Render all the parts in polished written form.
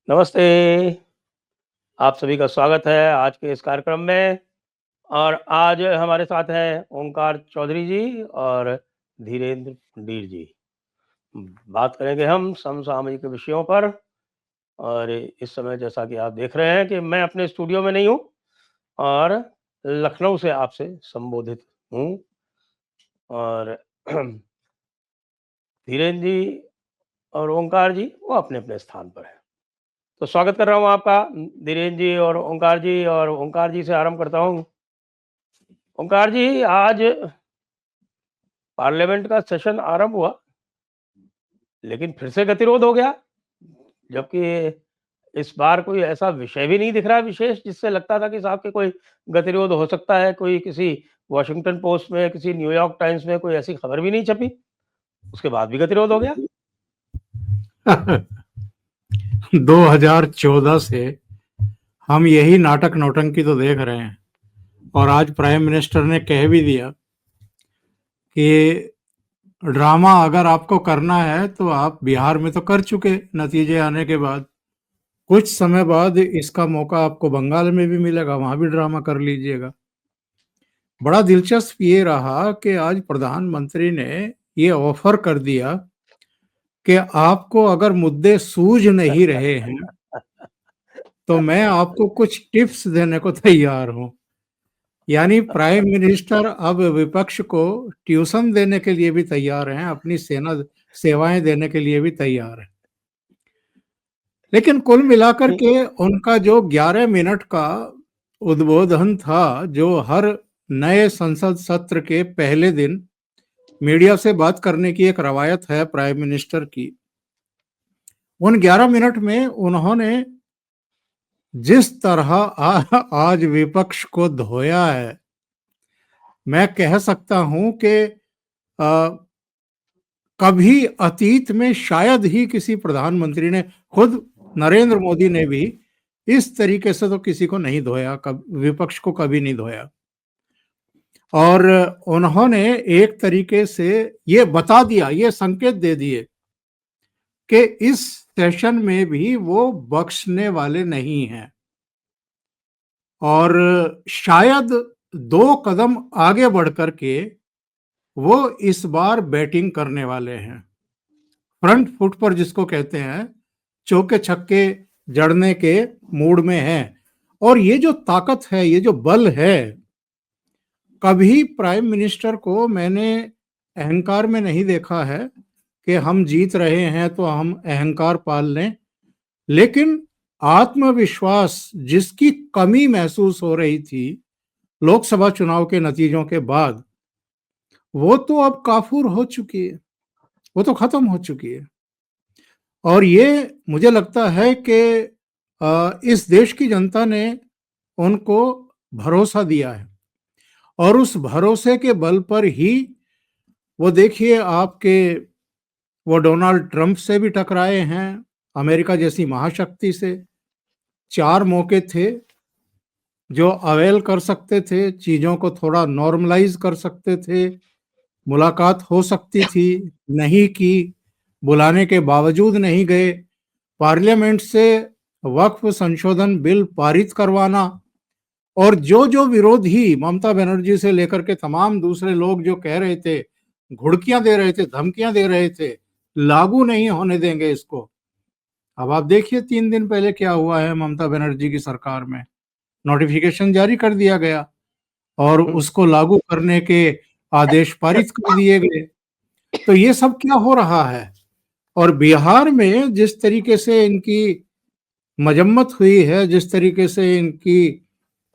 नमस्ते, आप सभी का स्वागत है आज के इस कार्यक्रम में और आज हमारे साथ हैं ओंकार चौधरी जी और धीरेन्द्र पंडित जी। बात करेंगे हम समसामयिक विषयों पर और इस समय जैसा कि आप देख रहे हैं कि मैं अपने स्टूडियो में नहीं हूँ और लखनऊ से आपसे संबोधित हूँ और धीरेन्द्र जी और ओंकार जी वो अपने-अपने स्थान पर हैं। तो स्वागत कर रहा हूँ आपका धीरेन्द्र जी और ओंकार जी से आरंभ करता हूँ। ओंकार जी, आज पार्लियामेंट का सेशन आरंभ हुआ, लेकिन फिर से गतिरोध हो गया, जबकि इस बार कोई ऐसा विषय भी नहीं दिख रहा है विशेष जिससे लगता था कि साहब कि कोई गतिरोध हो सकता है, कोई किसी वॉशिंगटन पोस्ट में, किसी न्यूयॉर्क टाइम्स में कोई ऐसी खबर भी नहीं छपी, उसके बाद भी गतिरोध हो गया। 2014 से हम यही नाटक नौटंकी तो देख रहे हैं और आज प्राइम मिनिस्टर ने कह भी दिया कि ड्रामा अगर आपको करना है तो आप बिहार में तो कर चुके नतीजे आने के बाद, कुछ समय बाद इसका मौका आपको बंगाल में भी मिलेगा, वहां भी ड्रामा कर लीजिएगा। बड़ा दिलचस्प ये रहा कि आज प्रधानमंत्री ने ये ऑफर कर दिया कि आपको अगर मुद्दे सूझ नहीं रहे हैं तो मैं आपको कुछ टिप्स देने को तैयार हूं। यानी प्राइम मिनिस्टर अब विपक्ष को ट्यूशन देने के लिए भी तैयार हैं, अपनी सेवाएं देने के लिए भी तैयार हैं। लेकिन कुल मिलाकर के उनका जो 11 मिनट का उद्बोधन था, जो हर नए संसद सत्र के पहले दिन मीडिया से बात करने की एक रवायत है प्राइम मिनिस्टर की, उन 11 मिनट में उन्होंने जिस तरह आज विपक्ष को धोया है, मैं कह सकता हूं कि कभी अतीत में शायद ही किसी प्रधानमंत्री ने, खुद नरेंद्र मोदी ने भी इस तरीके से तो किसी को नहीं धोया, विपक्ष को कभी नहीं धोया। और उन्होंने एक तरीके से ये बता दिया, ये संकेत दे दिए कि इस सेशन में भी वो बख्शने वाले नहीं हैं और शायद 2 कदम आगे बढ़ करके वो इस बार बैटिंग करने वाले हैं, फ्रंट फुट पर जिसको कहते हैं, चौके छक्के जड़ने के मूड में हैं। और ये जो ताकत है, ये जो बल है, कभी प्राइम मिनिस्टर को मैंने अहंकार में नहीं देखा है कि हम जीत रहे हैं तो हम अहंकार पाल लें, लेकिन आत्मविश्वास जिसकी कमी महसूस हो रही थी लोकसभा चुनाव के नतीजों के बाद, वो तो अब काफूर हो चुकी है, वो तो खत्म हो चुकी है। और ये मुझे लगता है कि इस देश की जनता ने उनको भरोसा दिया है और उस भरोसे के बल पर ही वो, देखिए आपके, वो डोनाल्ड ट्रंप से भी टकराए हैं, अमेरिका जैसी महाशक्ति से। 4 मौके थे जो अवेल कर सकते थे, चीजों को थोड़ा नॉर्मलाइज कर सकते थे, मुलाकात हो सकती थी, नहीं की, बुलाने के बावजूद नहीं गए। पार्लियामेंट से वक्फ संशोधन बिल पारित करवाना और जो जो विरोधी ममता बनर्जी से लेकर के तमाम दूसरे लोग जो कह रहे थे, घुड़कियां दे रहे थे, धमकियां दे रहे थे, लागू नहीं होने देंगे इसको। अब आप देखिए 3 दिन पहले क्या हुआ है, ममता बनर्जी की सरकार में नोटिफिकेशन जारी कर दिया गया और उसको लागू करने के आदेश पारित कर दिए गए। तो ये सब क्या हो रहा है? और बिहार में जिस तरीके से इनकी मजम्मत हुई है, जिस तरीके से इनकी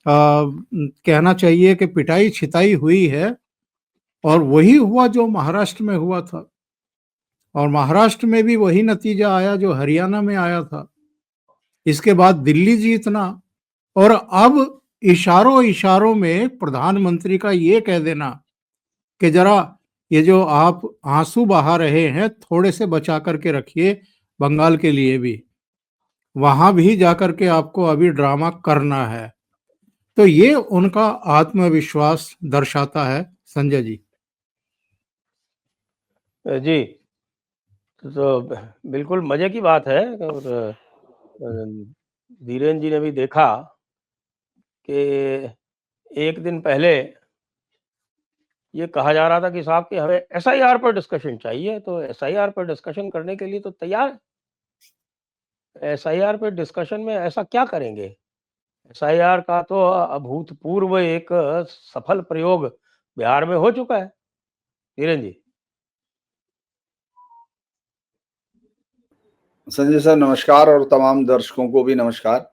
कहना चाहिए कि पिटाई छिताई हुई है, और वही हुआ जो महाराष्ट्र में हुआ था, और महाराष्ट्र में भी वही नतीजा आया जो हरियाणा में आया था। इसके बाद दिल्ली जीतना, और अब इशारों इशारों में प्रधानमंत्री का ये कह देना कि जरा ये जो आप आंसू बहा रहे हैं थोड़े से बचा करके रखिए, बंगाल के लिए भी, वहां भी जाकर के आपको अभी ड्रामा करना है। तो ये उनका आत्मविश्वास दर्शाता है, संजय जी। जी, तो बिल्कुल मज़े की बात है और धीरेन्द्र जी ने भी देखा कि एक दिन पहले ये कहा जा रहा था कि साहब कि हमें एसआईआर पर डिस्कशन चाहिए, तो एसआईआर पर डिस्कशन करने के लिए तो तैयार है। एसआईआर पे डिस्कशन में ऐसा क्या करेंगे? एसआईआर का तो अभूतपूर्व एक सफल प्रयोग बिहार में हो चुका है। धीरेन्द्र जी। संजय सर नमस्कार, और तमाम दर्शकों को भी नमस्कार।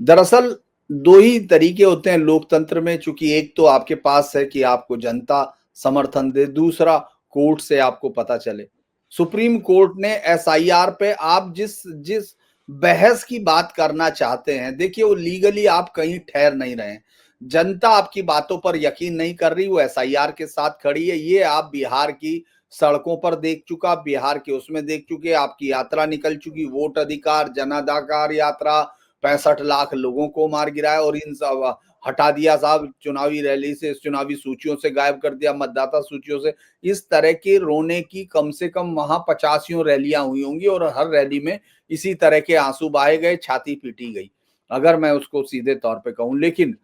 दरअसल दो ही तरीके होते हैं लोकतंत्र में, चूंकि एक तो आपके पास है कि आपको जनता समर्थन दे, दूसरा कोर्ट से आपको पता चले। सुप्रीम कोर्ट ने एसआईआर पे आप जिस जिस बहस की बात करना चाहते हैं, देखिए वो लीगली आप कहीं ठहर नहीं रहे हैं। जनता आपकी बातों पर यकीन नहीं कर रही, वो एसआईआर के साथ खड़ी है। ये आप बिहार की सड़कों पर देख चुका, बिहार के उसमें देख चुके, आपकी यात्रा निकल चुकी, वोट अधिकार जनाधिकार यात्रा, 65 लाख लोगों को मार गिराया और इन सब हटा दिया साहब चुनावी रैली से, चुनावी सूचियों से गायब कर दिया, मतदाता सूचियों से। इस तरह के रोने की कम से कम वहां 85 रैलियां हुई होंगी और हर रैली में इसी तरह के आंसू बहाए गए, छाती पीटी गई, अगर मैं उसको सीधे तौर पे कहूं। लेकिन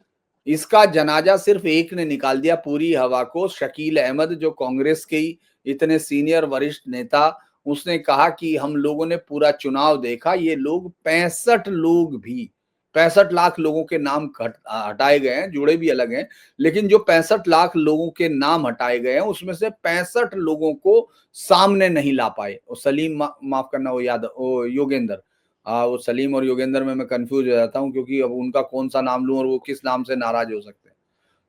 इसका जनाजा सिर्फ एक ने निकाल दिया पूरी हवा को, शकील अहमद, जो कांग्रेस के ही इतने सीनियर वरिष्ठ नेता। उसने कहा कि हम लोगों ने पूरा चुनाव देखा, ये लोग 65 लोग भी, 65 लाख लोगों के नाम हटाए गए हैं, जुड़े भी अलग हैं, लेकिन जो 65 लाख लोगों के नाम हटाए गए हैं उसमें से 65 लोगों को सामने नहीं ला पाए। वो सलीम माफ करना, वो यादव, वो योगेंद्र, वो सलीम और योगेंद्र में मैं कंफ्यूज हो जाता हूँ, क्योंकि अब उनका कौन सा नाम लूं और वो किस नाम से नाराज हो सकते हैं।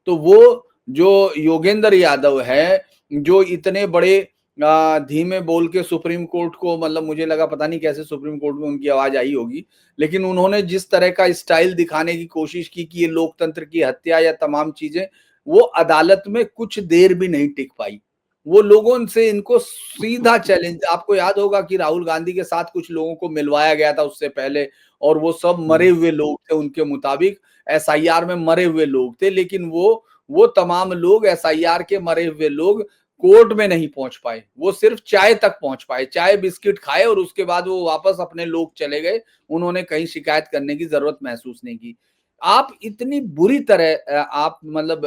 तो वो जो योगेंद्र यादव है, जो इतने बड़े धीमे बोल के सुप्रीम कोर्ट को, मतलब मुझे लगा पता नहीं कैसे सुप्रीम कोर्ट में उनकी आवाज आई होगी, लेकिन उन्होंने जिस तरह का स्टाइल दिखाने की कोशिश की कि ये लोकतंत्र की हत्या या तमाम चीजें, वो अदालत में कुछ देर भी नहीं टिक पाई। वो लोगों से इनको सीधा चैलेंज, आपको याद होगा कि राहुल गांधी के साथ कुछ लोगों को मिलवाया गया था उससे पहले, और वो सब मरे हुए लोग थे उनके मुताबिक, एसआईआर में मरे हुए लोग थे, लेकिन वो तमाम लोग, एसआईआर के मरे हुए लोग, कोर्ट में नहीं पहुंच पाए। वो सिर्फ चाय तक पहुंच पाए, चाय बिस्किट खाए और उसके बाद वो वापस अपने लोग चले गए। उन्होंने कहीं शिकायत करने की जरूरत महसूस नहीं की। आप इतनी बुरी तरह आप मतलब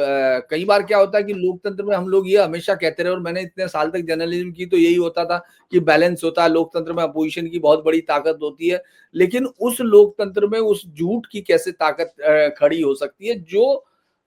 कई बार क्या होता है कि लोकतंत्र में हम लोग ये हमेशा कहते रहे, और मैंने इतने साल तक जर्नलिज्म की तो यही होता था कि बैलेंस होता है लोकतंत्र में, अपोजिशन की बहुत बड़ी ताकत होती है, लेकिन उस लोकतंत्र में उस झूठ की कैसे ताकत खड़ी हो सकती है, जो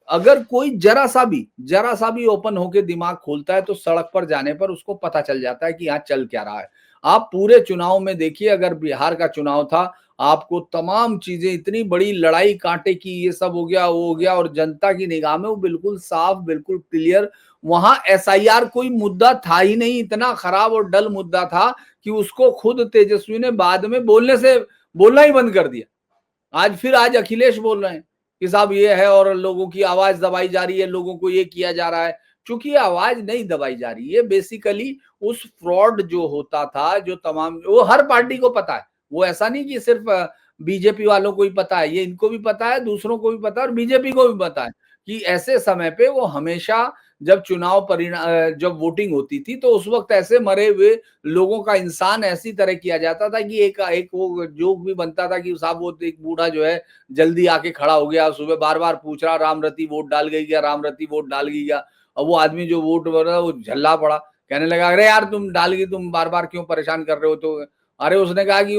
अगर कोई जरा सा भी ओपन होके दिमाग खोलता है तो सड़क पर जाने पर उसको पता चल जाता है कि यहाँ चल क्या रहा है। आप पूरे चुनाव में देखिए, अगर बिहार का चुनाव था, आपको तमाम चीजें, इतनी बड़ी लड़ाई कांटे की, ये सब हो गया, वो हो गया, और जनता की निगाह में वो बिल्कुल साफ, बिल्कुल क्लियर। वहां एसआईआर कोई मुद्दा था ही नहीं, इतना खराब और डल मुद्दा था कि उसको खुद तेजस्वी ने बाद में बोलना ही बंद कर दिया। आज अखिलेश बोल रहे हैं कि साहब ये है, और लोगों की आवाज दबाई जा रही है, लोगों को ये किया जा रहा है। चूंकि ये आवाज नहीं दबाई जा रही है, बेसिकली उस फ्रॉड जो होता था, जो तमाम, वो हर पार्टी को पता है। वो ऐसा नहीं कि सिर्फ बीजेपी वालों को ही पता है, ये इनको भी पता है, दूसरों को भी पता है, और बीजेपी को भी पता है कि ऐसे समय पे वो हमेशा, जब चुनाव परिणाम, जब वोटिंग होती थी, तो उस वक्त ऐसे मरे हुए लोगों का इंसान ऐसी तरह किया जाता था कि एक वो जोक भी बनता था कि साहब वो एक बूढ़ा जो है जल्दी आके खड़ा हो गया, सुबह बार बार पूछ रहा, रामरती वोट डाल गई क्या, रामरती वोट डाल गई क्या। और वो आदमी जो वोट कर रहा वो झल्ला पड़ा, कहने लगा अरे यार तुम डाल गई, तुम बार बार क्यों परेशान कर रहे हो। तो अरे उसने कहा कि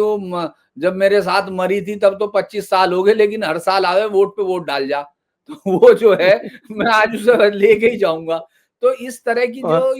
जब मेरे साथ मरी थी तब तो 25 साल हो गए, लेकिन हर साल आवे वोट पे वोट डाल जा। तो वो जो है मैं आज उसे लेके ही जाऊंगा। तो इस तरह की जो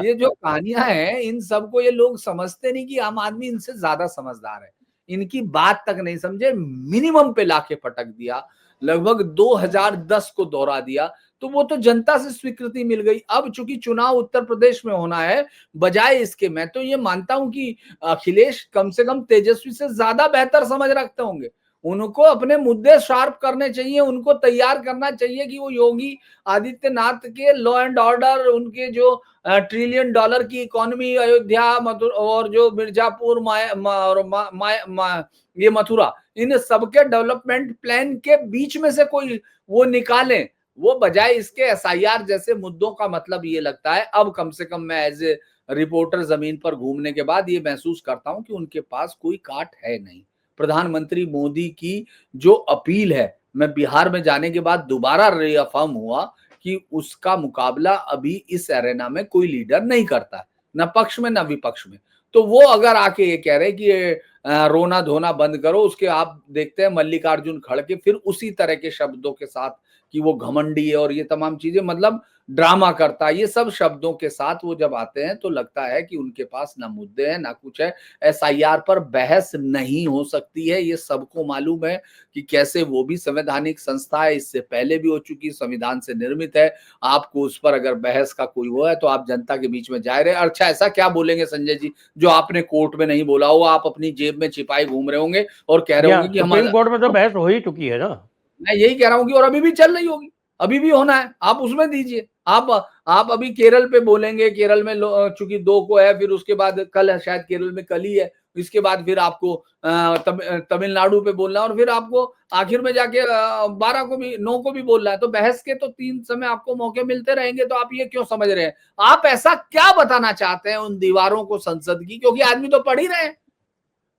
ये जो कहानियां हैं, इन सबको ये लोग समझते नहीं कि आम आदमी इनसे ज्यादा समझदार है, इनकी बात तक नहीं समझे, मिनिमम पे लाके पटक दिया, लगभग 2010 को दोहरा दिया। तो वो तो जनता से स्वीकृति मिल गई। अब चूंकि चुनाव उत्तर प्रदेश में होना है, बजाय इसके, मैं तो ये मानता हूं कि अखिलेश कम से कम तेजस्वी से ज्यादा बेहतर समझ रखते होंगे। उनको अपने मुद्दे शार्प करने चाहिए, उनको तैयार करना चाहिए कि वो योगी आदित्यनाथ के लॉ एंड ऑर्डर, उनके जो ट्रिलियन डॉलर की इकोनॉमी, अयोध्या, और जो मिर्जापुर, ये मथुरा, इन सबके डेवलपमेंट प्लान के बीच में से कोई वो निकालें। वो बजाय इसके एसआईआर जैसे मुद्दों का, मतलब ये लगता है, अब कम से कम मैं एज ए रिपोर्टर जमीन पर घूमने के बाद ये महसूस करता हूं कि उनके पास कोई काट है नहीं। प्रधानमंत्री मोदी की जो अपील है, मैं बिहार में जाने के बाद दोबारा रीअफ़र्म हुआ कि उसका मुकाबला अभी इस एरेना में कोई लीडर नहीं करता है, ना पक्ष में ना विपक्ष में। तो वो अगर आके ये कह रहे हैं कि रोना धोना बंद करो, उसके आप देखते हैं मल्लिकार्जुन खड़गे फिर उसी तरह के शब्दों के साथ कि वो घमंडी है और ये तमाम चीजें, मतलब ड्रामा करता है, ये सब शब्दों के साथ वो जब आते हैं तो लगता है कि उनके पास ना मुद्दे हैं ना कुछ है। एसआईआर पर बहस नहीं हो सकती है, ये सबको मालूम है कि कैसे वो भी संवैधानिक संस्था है, इससे पहले भी हो चुकी, संविधान से निर्मित है। आपको उस पर अगर बहस का कोई वो है तो आप जनता के बीच में जाए रहे। अच्छा, ऐसा क्या बोलेंगे संजय जी जो आपने कोर्ट में नहीं बोला हो, आप अपनी जेब में छिपाए घूम रहे होंगे और कह रहे होंगे कि हम सुप्रीम कोर्ट में तो बहस हो ही चुकी है ना। मैं यही कह रहा हूँ कि और अभी भी चल रही होगी, अभी भी होना है, आप उसमें दीजिए। आप अभी केरल पे बोलेंगे, केरल में चूंकि 2 को है, फिर उसके बाद कल है, शायद केरल में कल ही है, इसके बाद फिर आपको तमिलनाडु पे बोलना है और फिर आपको आखिर में जाके 12 को भी 9 को भी बोलना है। तो बहस के तो 3 समय आपको मौके मिलते रहेंगे, तो आप ये क्यों समझ रहे हैं? आप ऐसा क्या बताना चाहते हैं उन दीवारों को संसद की, क्योंकि आदमी तो पढ़ ही रहे हैं।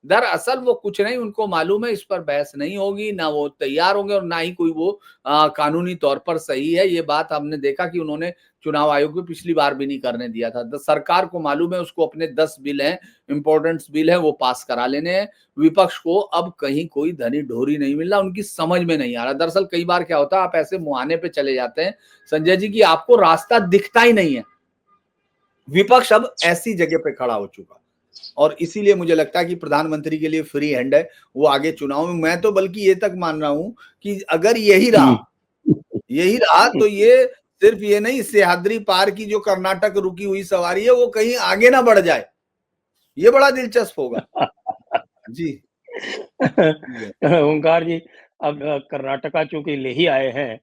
दरअसल वो कुछ नहीं, उनको मालूम है इस पर बहस नहीं होगी, ना वो तैयार होंगे और ना ही कोई वो कानूनी तौर पर सही है। ये बात हमने देखा कि उन्होंने चुनाव आयोग को पिछली बार भी नहीं करने दिया था। सरकार को मालूम है उसको अपने 10 बिल हैं, इंपॉर्टेंट बिल है, वो पास करा लेने हैं। विपक्ष को अब कहीं कोई धनी ढोरी नहीं मिल रहा, उनकी समझ में नहीं आ रहा। दरअसल कई बार क्या होता है, आप ऐसे मुहाने पे चले जाते हैं संजय जी की आपको रास्ता दिखता ही नहीं है। विपक्ष अब ऐसी जगह पे खड़ा हो चुका और इसीलिए मुझे लगता है कि प्रधानमंत्री के लिए फ्री हैंड है, वो आगे चुनाव में। मैं तो बल्कि ये तक मान रहा हूं कि अगर यही रहा तो ये सिर्फ ये नहीं, सह्याद्री पार की जो कर्नाटक रुकी हुई सवारी है वो कहीं आगे ना बढ़ जाए, ये बड़ा दिलचस्प होगा। जी ओंकार जी, अब कर्नाटका चूंकि ले ही आए हैं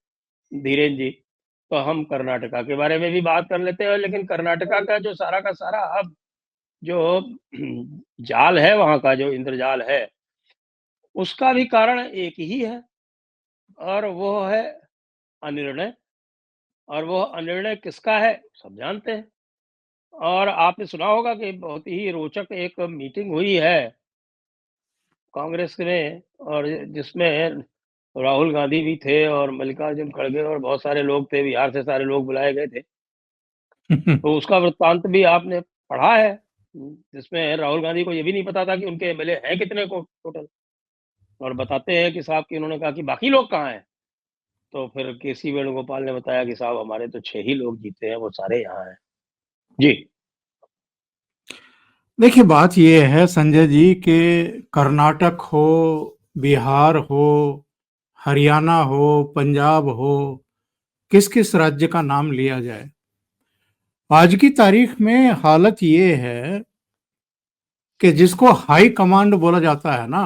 धीरेन जी, तो हम कर्नाटका के बारे में भी बात कर लेते हैं। लेकिन कर्नाटका का जो सारा का सारा अब जो जाल है, वहाँ का जो इंद्रजाल है, उसका भी कारण एक ही है और वो है अनिर्णय। और वो अनिर्णय किसका है सब जानते हैं। और आपने सुना होगा कि बहुत ही रोचक एक मीटिंग हुई है कांग्रेस में, और जिसमें राहुल गांधी भी थे और मल्लिकार्जुन खड़गे और बहुत सारे लोग थे, बिहार से सारे लोग बुलाए गए थे। तो उसका वृत्तांत भी आपने पढ़ा है, जिसमें राहुल गांधी को ये भी नहीं पता था कि उनके एमएलए हैं कितने को टोटल। और बताते हैं कि साहब कि उन्होंने कहा कि बाकी लोग कहाँ हैं? तो फिर केसी वेणुगोपाल ने बताया कि साहब हमारे तो 6 ही लोग जीते हैं, वो सारे यहाँ हैं। जी। देखिए, बात ये है संजय जी कि कर्नाटक हो, बिहार हो, हरियाणा हो, पंजाब हो, किस किस राज्य का नाम लिया जाए, आज की तारीख में हालत ये है कि जिसको हाई कमांड बोला जाता है ना,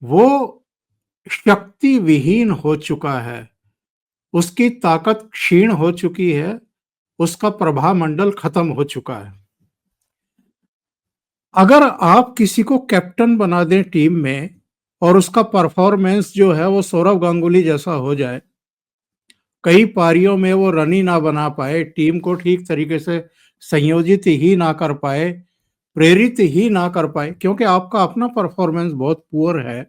वो शक्ति विहीन हो चुका है, उसकी ताकत क्षीण हो चुकी है, उसका प्रभाव मंडल खत्म हो चुका है। अगर आप किसी को कैप्टन बना दें टीम में और उसका परफॉर्मेंस जो है वो सौरव गांगुली जैसा हो जाए, कई पारियों में वो रन ही ना बना पाए, टीम को ठीक तरीके से संयोजित ही ना कर पाए, प्रेरित ही ना कर पाए, क्योंकि आपका अपना परफॉर्मेंस बहुत पुअर है,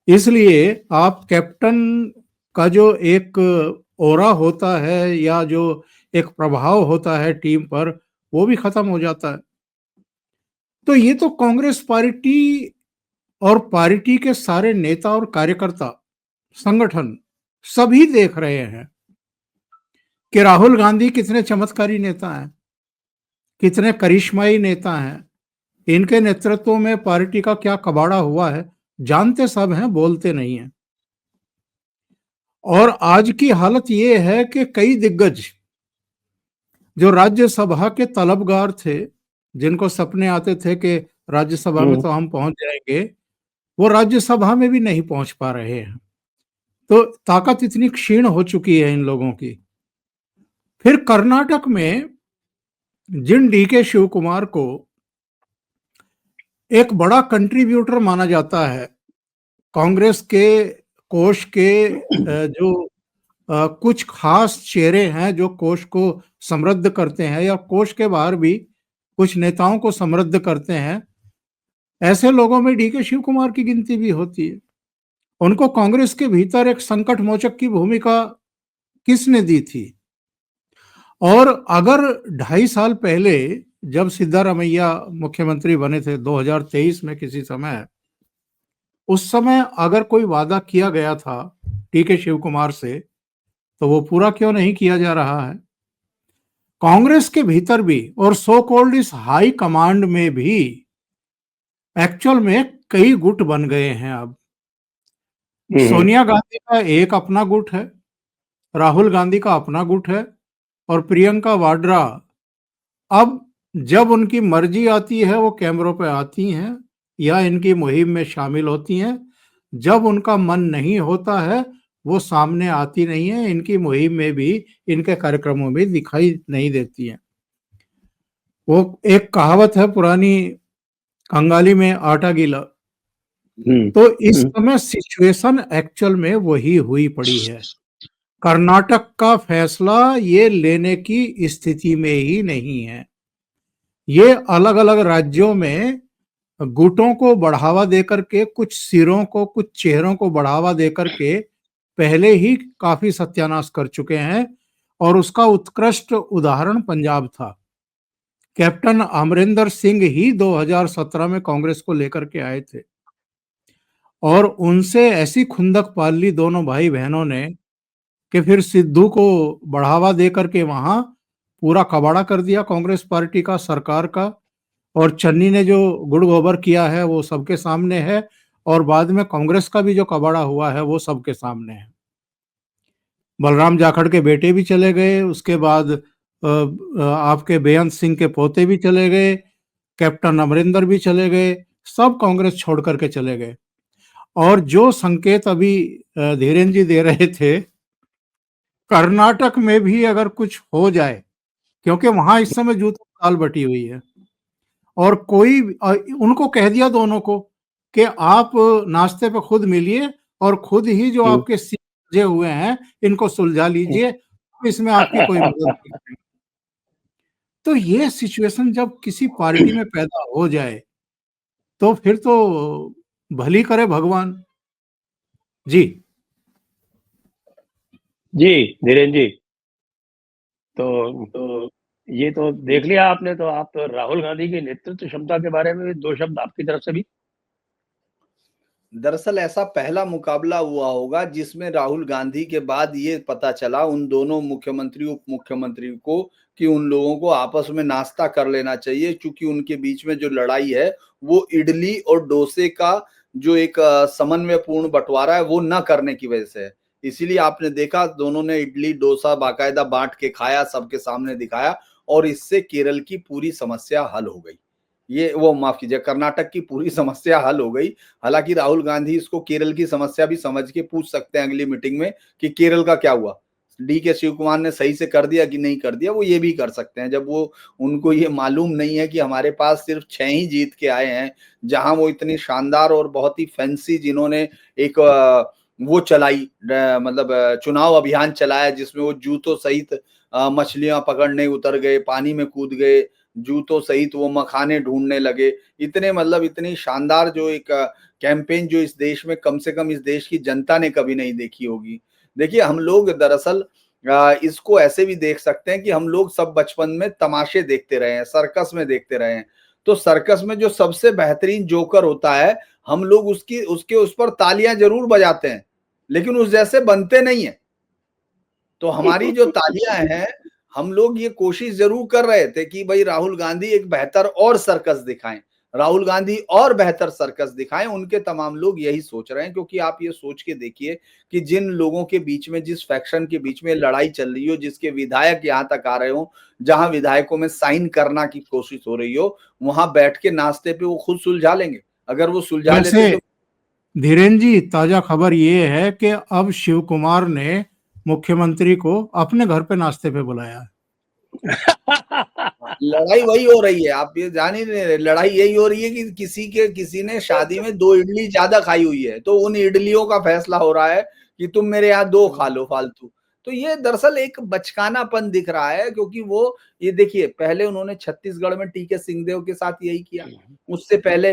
इसलिए आप कैप्टन का जो एक ओरा होता है या जो एक प्रभाव होता है टीम पर, वो भी खत्म हो जाता है। तो ये तो कांग्रेस पार्टी और पार्टी के सारे नेता और कार्यकर्ता, संगठन सभी देख रहे हैं कि राहुल गांधी कितने चमत्कारी नेता हैं, कितने करिश्माई नेता हैं, इनके नेतृत्व में पार्टी का क्या कबाड़ा हुआ है, जानते सब हैं, बोलते नहीं हैं। और आज की हालत ये है कि कई दिग्गज जो राज्यसभा के तलबगार थे, जिनको सपने आते थे कि राज्यसभा में तो हम पहुंच जाएंगे, वो राज्यसभा में भी नहीं पहुंच पा रहे हैं। तो ताकत इतनी क्षीण हो चुकी है इन लोगों की। फिर कर्नाटक में जिन डीके शिव कुमार को एक बड़ा कंट्रीब्यूटर माना जाता है, कांग्रेस के कोष के जो कुछ खास चेहरे हैं जो कोष को समृद्ध करते हैं या कोष के बाहर भी कुछ नेताओं को समृद्ध करते हैं, ऐसे लोगों में डीके शिव कुमार की गिनती भी होती है। उनको कांग्रेस के भीतर एक संकट मोचक की भूमिका किसने दी थी? और अगर 2.5 साल पहले जब सिद्धारमैया मुख्यमंत्री बने थे 2023 में किसी समय, उस समय अगर कोई वादा किया गया था डीके शिव कुमार से, तो वो पूरा क्यों नहीं किया जा रहा है? कांग्रेस के भीतर भी और सो कॉल्ड इस हाई कमांड में भी एक्चुअल में कई गुट बन गए हैं अब। सोनिया गांधी का एक अपना गुट है, राहुल गांधी का अपना गुट है, और प्रियंका वाड्रा अब जब उनकी मर्जी आती है वो कैमरों पे आती हैं या इनकी मुहिम में शामिल होती हैं। जब उनका मन नहीं होता है वो सामने आती नहीं है, इनकी मुहिम में भी, इनके कार्यक्रमों में दिखाई नहीं देती हैं। वो एक कहावत है पुरानी, कंगाली में आटा गीला। तो इस समय सिचुएशन एक्चुअल में वही हुई पड़ी है। कर्नाटक का फैसला ये लेने की स्थिति में ही नहीं है। ये अलग अलग राज्यों में गुटों को बढ़ावा देकर के, कुछ सिरों को, कुछ चेहरों को बढ़ावा देकर के पहले ही काफी सत्यानाश कर चुके हैं, और उसका उत्कृष्ट उदाहरण पंजाब था। कैप्टन अमरिंदर सिंह ही 2017 में कांग्रेस को लेकर के आए थे, और उनसे ऐसी खुंदक पाल ली दोनों भाई बहनों ने कि फिर सिद्धू को बढ़ावा देकर के वहां पूरा कबाड़ा कर दिया कांग्रेस पार्टी का, सरकार का। और चन्नी ने जो गुड़ गोबर किया है वो सबके सामने है, और बाद में कांग्रेस का भी जो कबाड़ा हुआ है वो सबके सामने है। बलराम जाखड़ के बेटे भी चले गए, उसके बाद आपके बेअंत सिंह के पोते भी चले गए, कैप्टन अमरिंदर भी चले गए, सब कांग्रेस छोड़ करके चले गए। और जो संकेत अभी धीरेन्द्र जी दे रहे थे, कर्नाटक में भी अगर कुछ हो जाए, क्योंकि वहां इस समय जूतों की ताल बटी हुई है, और कोई उनको कह दिया दोनों को कि आप नाश्ते पे खुद मिलिए और खुद ही जो आपके सीधे हुए हैं इनको सुलझा लीजिए, इसमें आपकी कोई मदद नहीं करेंगे। तो ये सिचुएशन जब किसी पार्टी में पैदा हो जाए तो फिर तो भली करे भगवान। जी जी धीरेन्द्र जी, तो ये तो देख लिया आपने। तो आप तो राहुल गांधी की नेतृत्व क्षमता के बारे में भी 2 शब्द आपकी तरफ से भी। दरअसल ऐसा पहला मुकाबला हुआ होगा जिसमें राहुल गांधी के बाद ये पता चला उन दोनों मुख्यमंत्री उप मुख्यमंत्री को कि उन लोगों को आपस में नाश्ता कर लेना चाहिए, क्योंकि उनके बीच में जो लड़ाई है वो इडली और डोसे का जो एक समन्वयपूर्ण बंटवारा है वो न करने की वजह से है। इसीलिए आपने देखा दोनों ने इडली डोसा बाकायदा बांट के खाया, सबके सामने दिखाया, और इससे केरल की पूरी समस्या हल हो गई। ये वो माफ कीजिए, कर्नाटक की पूरी समस्या हल हो गई। हालांकि राहुल गांधी इसको केरल की समस्या भी समझ के पूछ सकते हैं अगली मीटिंग में कि केरल का क्या हुआ, डीके शिव कुमार ने सही से कर दिया कि नहीं कर दिया, वो ये भी कर सकते हैं। जब वो उनको ये मालूम नहीं है कि हमारे पास सिर्फ 6 ही जीत के आए हैं, जहां वो इतनी शानदार और बहुत ही फैंसी जिन्होंने एक वो चलाई, मतलब चुनाव अभियान चलाया जिसमें वो जूतों सहित मछलियां पकड़ने उतर गए, पानी में कूद गए, जूतों सहित वो मखाने ढूंढने लगे। इतने मतलब इतनी शानदार जो एक कैंपेन जो इस देश में कम से कम इस देश की जनता ने कभी नहीं देखी होगी। देखिए हम लोग दरअसल इसको ऐसे भी देख सकते हैं कि हम लोग सब बचपन में तमाशे देखते रहे हैं, सर्कस में देखते रहे हैं। तो सर्कस में जो सबसे बेहतरीन जोकर होता है, हम लोग उसके उस पर तालियां जरूर बजाते हैं, लेकिन उस जैसे बनते नहीं है। तो हमारी जो तालियां हैं, हम लोग ये कोशिश जरूर कर रहे थे कि भाई राहुल गांधी एक बेहतर और सर्कस दिखाएं, राहुल गांधी और बेहतर सर्कस दिखाएं। उनके तमाम लोग यही सोच रहे हैं, क्योंकि आप ये सोच के देखिए कि जिन लोगों के बीच में, जिस फैक्शन के बीच में लड़ाई चल रही हो, जिसके विधायक यहाँ तक आ रहे हो, जहां विधायकों में साइन करना की कोशिश हो रही हो, वहां बैठ के नाश्ते पे वो खुद सुलझा लेंगे। अगर वो सुलझा लेते तो धीरेन्द्र जी, ताजा खबर ये है कि अब शिव कुमार ने मुख्यमंत्री को अपने घर पे नाश्ते पे बुलाया है। लड़ाई वही हो रही है, आप ये जान ही नहीं रहे। लड़ाई यही हो रही है कि किसी ने शादी में 2 इडली ज्यादा खाई हुई है, तो उन इडलियों का फैसला हो रहा है कि तुम मेरे यहाँ 2 खा लो फालतू। तो ये दरअसल एक बचकानापन दिख रहा है, क्योंकि वो ये देखिए पहले उन्होंने छत्तीसगढ़ में टीके सिंहदेव के साथ यही किया, उससे पहले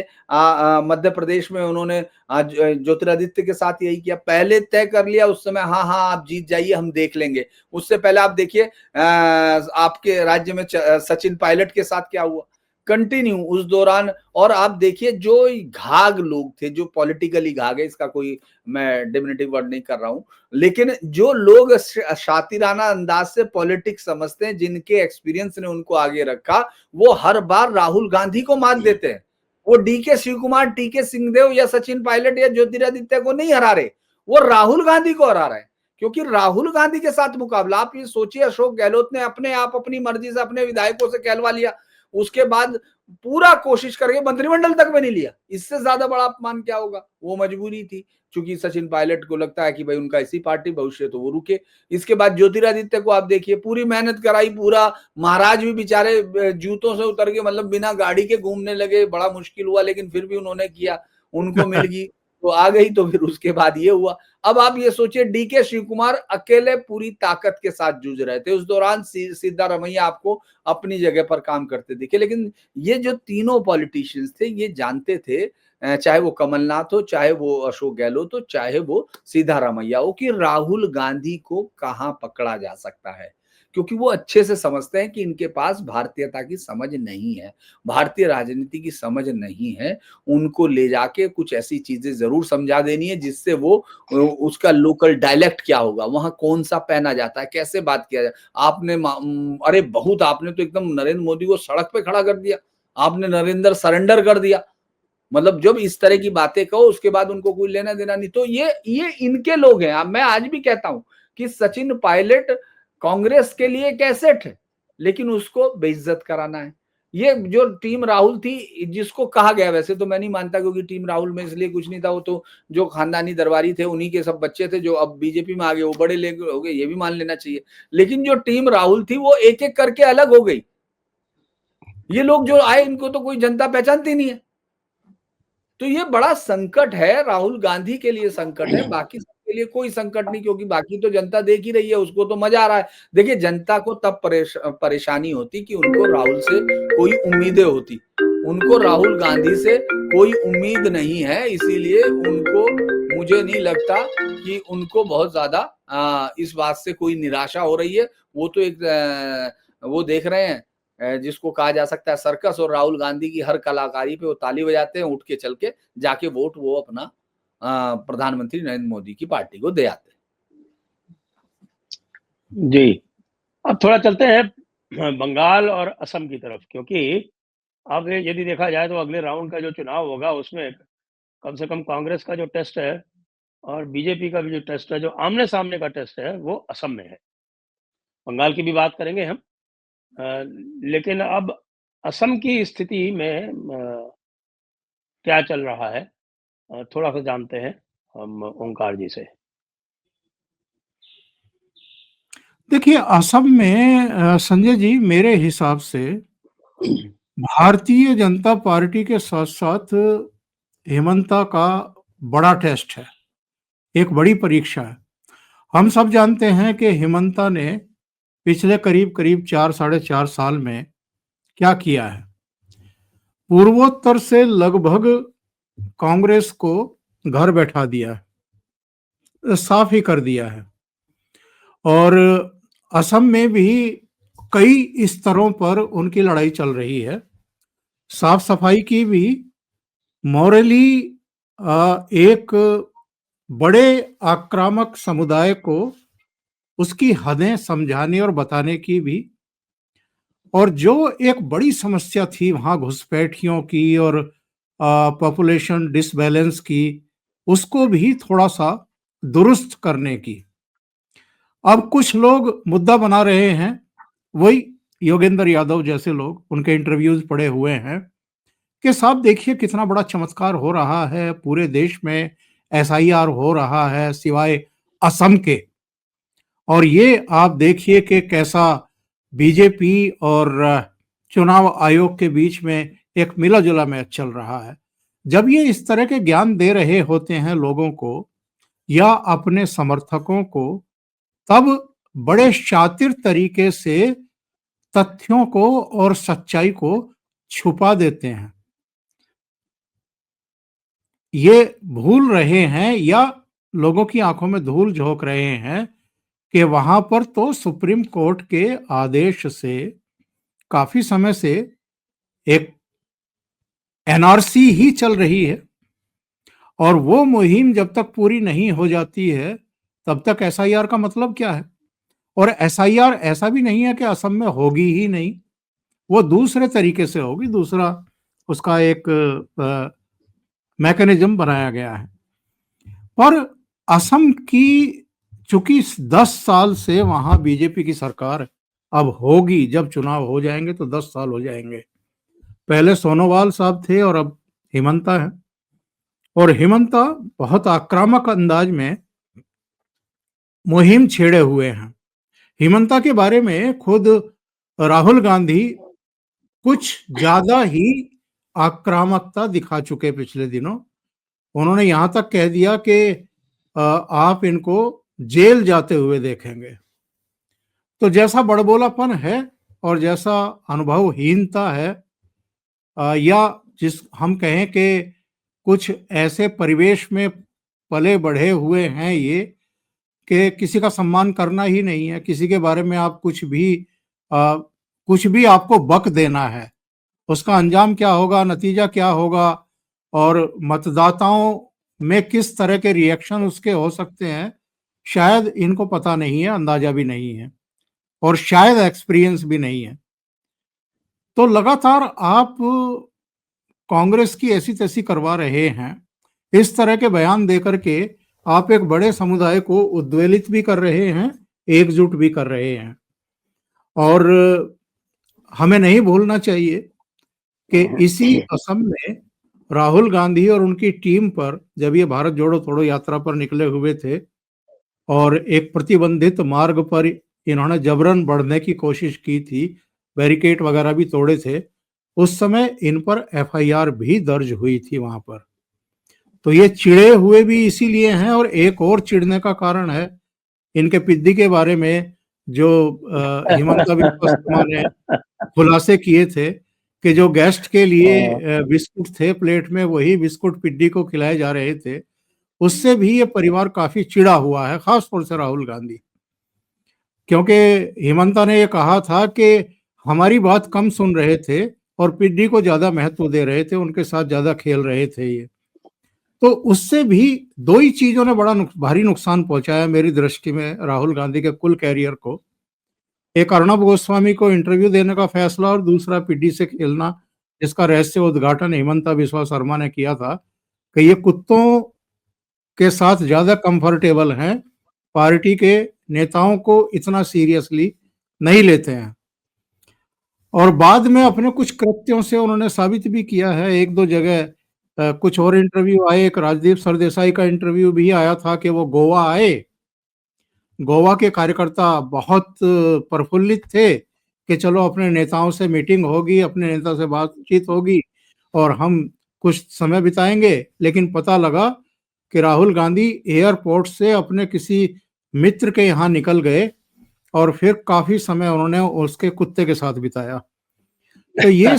मध्य प्रदेश में उन्होंने ज्योतिरादित्य के साथ यही किया। पहले तय कर लिया उस समय, हाँ हाँ आप जीत जाइए हम देख लेंगे। उससे पहले आप देखिए आपके राज्य में सचिन पायलट के साथ क्या हुआ, कंटिन्यू उस दौरान। और आप देखिए जो घाघ लोग थे, जो पॉलिटिकली घाघ है, इसका कोई मैं डिमिनिटिव वर्ड नहीं कर रहा हूं, लेकिन जो लोग शातिराना अंदाज से पॉलिटिक्स समझते हैं, जिनके एक्सपीरियंस ने उनको आगे रखा, वो हर बार राहुल गांधी को मात देते हैं। वो डीके शिव कुमार, टीके सिंहदेव या सचिन पायलट या ज्योतिरादित्य को नहीं हरा रहे, वो राहुल गांधी को हरा रहे हैं। क्योंकि राहुल गांधी के साथ मुकाबला, आप ये सोचिए, अशोक गहलोत ने अपने आप अपनी मर्जी से अपने विधायकों से कहलवा लिया, उसके बाद पूरा कोशिश करके मंत्रिमंडल तक में नहीं लिया। इससे ज्यादा बड़ा अपमान क्या होगा। वो मजबूरी थी, क्योंकि सचिन पायलट को लगता है कि भाई उनका इसी पार्टी भविष्य, तो वो रुके। इसके बाद ज्योतिरादित्य को आप देखिए, पूरी मेहनत कराई, पूरा महाराज भी बेचारे जूतों से उतर के, मतलब बिना गाड़ी के घूमने लगे, बड़ा मुश्किल हुआ, लेकिन फिर भी उन्होंने किया, उनको मिल गई तो आ गई। तो फिर उसके बाद ये हुआ। अब आप ये सोचिए, डीके शिव कुमार अकेले पूरी ताकत के साथ जूझ रहे थे। उस दौरान सिद्धारमैया आपको अपनी जगह पर काम करते दिखे। लेकिन ये जो तीनों पॉलिटिशियंस थे, ये जानते थे, चाहे वो कमलनाथ हो, चाहे वो अशोक गहलोत हो, चाहे वो सिद्धारमैया हो, कि राहुल गांधी को कहां पकड़ा जा सकता है। क्योंकि वो अच्छे से समझते हैं कि इनके पास भारतीयता की समझ नहीं है, भारतीय राजनीति की समझ नहीं है। उनको ले जाके कुछ ऐसी चीजें जरूर समझा देनी है, जिससे वो उसका लोकल डायलेक्ट क्या होगा, वहां कौन सा पहना जाता है, कैसे बात किया जाए। आपने अरे बहुत, आपने तो एकदम नरेंद्र मोदी को सड़क पे खड़ा कर दिया, आपने नरेंद्र सरेंडर कर दिया। मतलब जब इस तरह की बातें कहो, उसके बाद उनको कोई लेना देना नहीं। तो ये इनके लोग हैं। मैं आज भी कहता हूं कि सचिन पायलट कांग्रेस के लिए एक एसेट है, लेकिन उसको बेइज्जत कराना है। ये जो टीम राहुल थी, जिसको कहा गया, वैसे तो मैं नहीं मानता, क्योंकि टीम राहुल में इसलिए कुछ नहीं था, वो तो जो खानदानी दरबारी थे उन्हीं के सब बच्चे थे, जो अब बीजेपी में आ गए, वो बड़े लेकर हो गए, ये भी मान लेना चाहिए। लेकिन जो टीम राहुल थी, वो एक एक करके अलग हो गई। ये लोग जो आए, इनको तो कोई जनता पहचानती नहीं है। तो ये बड़ा संकट है, राहुल गांधी के लिए संकट है, बाकी सबके लिए कोई संकट नहीं, क्योंकि बाकी तो जनता देख ही रही है, उसको तो मजा आ रहा है। देखिए, जनता को तब परेशानी होती कि उनको राहुल से कोई उम्मीदें होती, उनको राहुल गांधी से कोई उम्मीद नहीं है, इसीलिए उनको, मुझे नहीं लगता कि उनको बहुत ज्यादा इस बात से कोई निराशा हो रही है। वो तो एक वो देख रहे हैं, जिसको कहा जा सकता है सर्कस, और राहुल गांधी की हर कलाकारी पे वो ताली बजाते हैं, उठ के चल के जाके वोट वो अपना प्रधानमंत्री नरेंद्र मोदी की पार्टी को दे आते हैं। जी, अब थोड़ा चलते हैं बंगाल और असम की तरफ, क्योंकि अब यदि देखा जाए तो अगले राउंड का जो चुनाव होगा, उसमें कम से कम कांग्रेस का जो टेस्ट है और बीजेपी का भी जो टेस्ट है, जो आमने सामने का टेस्ट है, वो असम में है। बंगाल की भी बात करेंगे हम, लेकिन अब असम की स्थिति में क्या चल रहा है, थोड़ा सा जानते हैं हम ओंकार जी से। देखिए, असम में संजय जी, मेरे हिसाब से भारतीय जनता पार्टी के साथ साथ हेमंता का बड़ा टेस्ट है, एक बड़ी परीक्षा है। हम सब जानते हैं कि हेमंता ने पिछले करीब करीब 4-4.5 साल में क्या किया है। पूर्वोत्तर से लगभग कांग्रेस को घर बैठा दिया है, साफ ही कर दिया है। और असम में भी कई स्तरों पर उनकी लड़ाई चल रही है। साफ सफाई की भी, मॉरली एक बड़े आक्रामक समुदाय को उसकी हदें समझाने और बताने की भी, और जो एक बड़ी समस्या थी वहां घुसपैठियों की और पॉपुलेशन डिसबैलेंस की, उसको भी थोड़ा सा दुरुस्त करने की। अब कुछ लोग मुद्दा बना रहे हैं, वही योगेंद्र यादव जैसे लोग, उनके इंटरव्यूज पड़े हुए हैं कि साहब देखिए कितना बड़ा चमत्कार हो रहा है, पूरे देश में एसआईआर हो रहा है सिवाय असम के, और ये आप देखिए कि कैसा बीजेपी और चुनाव आयोग के बीच में एक मिला जुला मैच चल रहा है। जब ये इस तरह के ज्ञान दे रहे होते हैं लोगों को या अपने समर्थकों को, तब बड़े शातिर तरीके से तथ्यों को और सच्चाई को छुपा देते हैं। ये भूल रहे हैं या लोगों की आंखों में धूल झोंक रहे हैं कि वहां पर तो सुप्रीम कोर्ट के आदेश से काफी समय से एक एनआरसी ही चल रही है और वो मुहिम जब तक पूरी नहीं हो जाती है तब तक एसआईआर का मतलब क्या है। और एसआईआर ऐसा भी नहीं है कि असम में होगी ही नहीं, वो दूसरे तरीके से होगी, दूसरा उसका एक मैकेनिज्म बनाया गया है। पर असम की चूंकि 10 साल से वहां बीजेपी की सरकार अब होगी, जब चुनाव हो जाएंगे तो 10 साल हो जाएंगे। पहले सोनोवाल साहब थे और अब हिमंता है, और हिमंता बहुत आक्रामक अंदाज में मुहिम छेड़े हुए हैं। हिमंता के बारे में खुद राहुल गांधी कुछ ज्यादा ही आक्रामकता दिखा चुके पिछले दिनों। उन्होंने यहां तक कह दिया कि आप इनको जेल जाते हुए देखेंगे। तो जैसा बड़बोलापन है और जैसा अनुभवहीनता है, या जिस हम कहें कि कुछ ऐसे परिवेश में पले बढ़े हुए हैं ये कि किसी का सम्मान करना ही नहीं है, किसी के बारे में आप कुछ भी आपको बक देना है, उसका अंजाम क्या होगा, नतीजा क्या होगा और मतदाताओं में किस तरह के रिएक्शन उसके हो सकते हैं, शायद इनको पता नहीं है, अंदाजा भी नहीं है और शायद एक्सपीरियंस भी नहीं है। तो लगातार आप कांग्रेस की ऐसी तैसी करवा रहे हैं, इस तरह के बयान देकर के आप एक बड़े समुदाय को उद्वेलित भी कर रहे हैं, एकजुट भी कर रहे हैं। और हमें नहीं भूलना चाहिए कि इसी असम में राहुल गांधी और उनकी टीम पर जब ये भारत जोड़ो तोड़ो यात्रा पर निकले हुए थे और एक प्रतिबंधित मार्ग पर इन्होंने जबरन बढ़ने की कोशिश की थी, बैरिकेड वगैरह भी तोड़े थे, उस समय इन पर एफआईआर भी दर्ज हुई थी वहां पर। तो ये चिढ़े हुए भी इसीलिए हैं, और एक और चिढ़ने का कारण है इनके पिद्दी के बारे में जो हिमंता बिस्वा शर्मा ने खुलासे किए थे कि जो गेस्ट के लिए बिस्कुट थे प्लेट में, वही बिस्कुट पिद्दी को खिलाए जा रहे थे। उससे भी ये परिवार काफी चिढ़ा हुआ है, खासतौर से राहुल गांधी, क्योंकि हिमंता ने ये कहा था कि हमारी बात कम सुन रहे थे और पिद्दी को ज्यादा महत्व दे रहे थे, उनके साथ ज्यादा खेल रहे थे ये। तो उससे भी दो ही चीजों ने बड़ा भारी नुकसान पहुंचाया मेरी दृष्टि में राहुल गांधी के कुल कैरियर को। एक अर्णब गोस्वामी को इंटरव्यू देने का फैसला और दूसरा पिड्डी से खेलना, जिसका रहस्य उद्घाटन हिमंता बिस्वा शर्मा ने किया था कि ये कुत्तों के साथ ज्यादा कंफर्टेबल हैं, पार्टी के नेताओं को इतना सीरियसली नहीं लेते हैं। और बाद में अपने कुछ कृत्यों से उन्होंने साबित भी किया है। एक दो जगह कुछ और इंटरव्यू आए, एक राजदीप सरदेसाई का इंटरव्यू भी आया था कि वो गोवा आए, गोवा के कार्यकर्ता बहुत प्रफुल्लित थे कि चलो अपने नेताओं से मीटिंग होगी, अपने नेता से बातचीत होगी और हम कुछ समय बिताएंगे। लेकिन पता लगा कि राहुल गांधी एयरपोर्ट से अपने किसी मित्र के यहाँ निकल गए और फिर काफी समय उन्होंने उसके कुत्ते के साथ बिताया। तो ये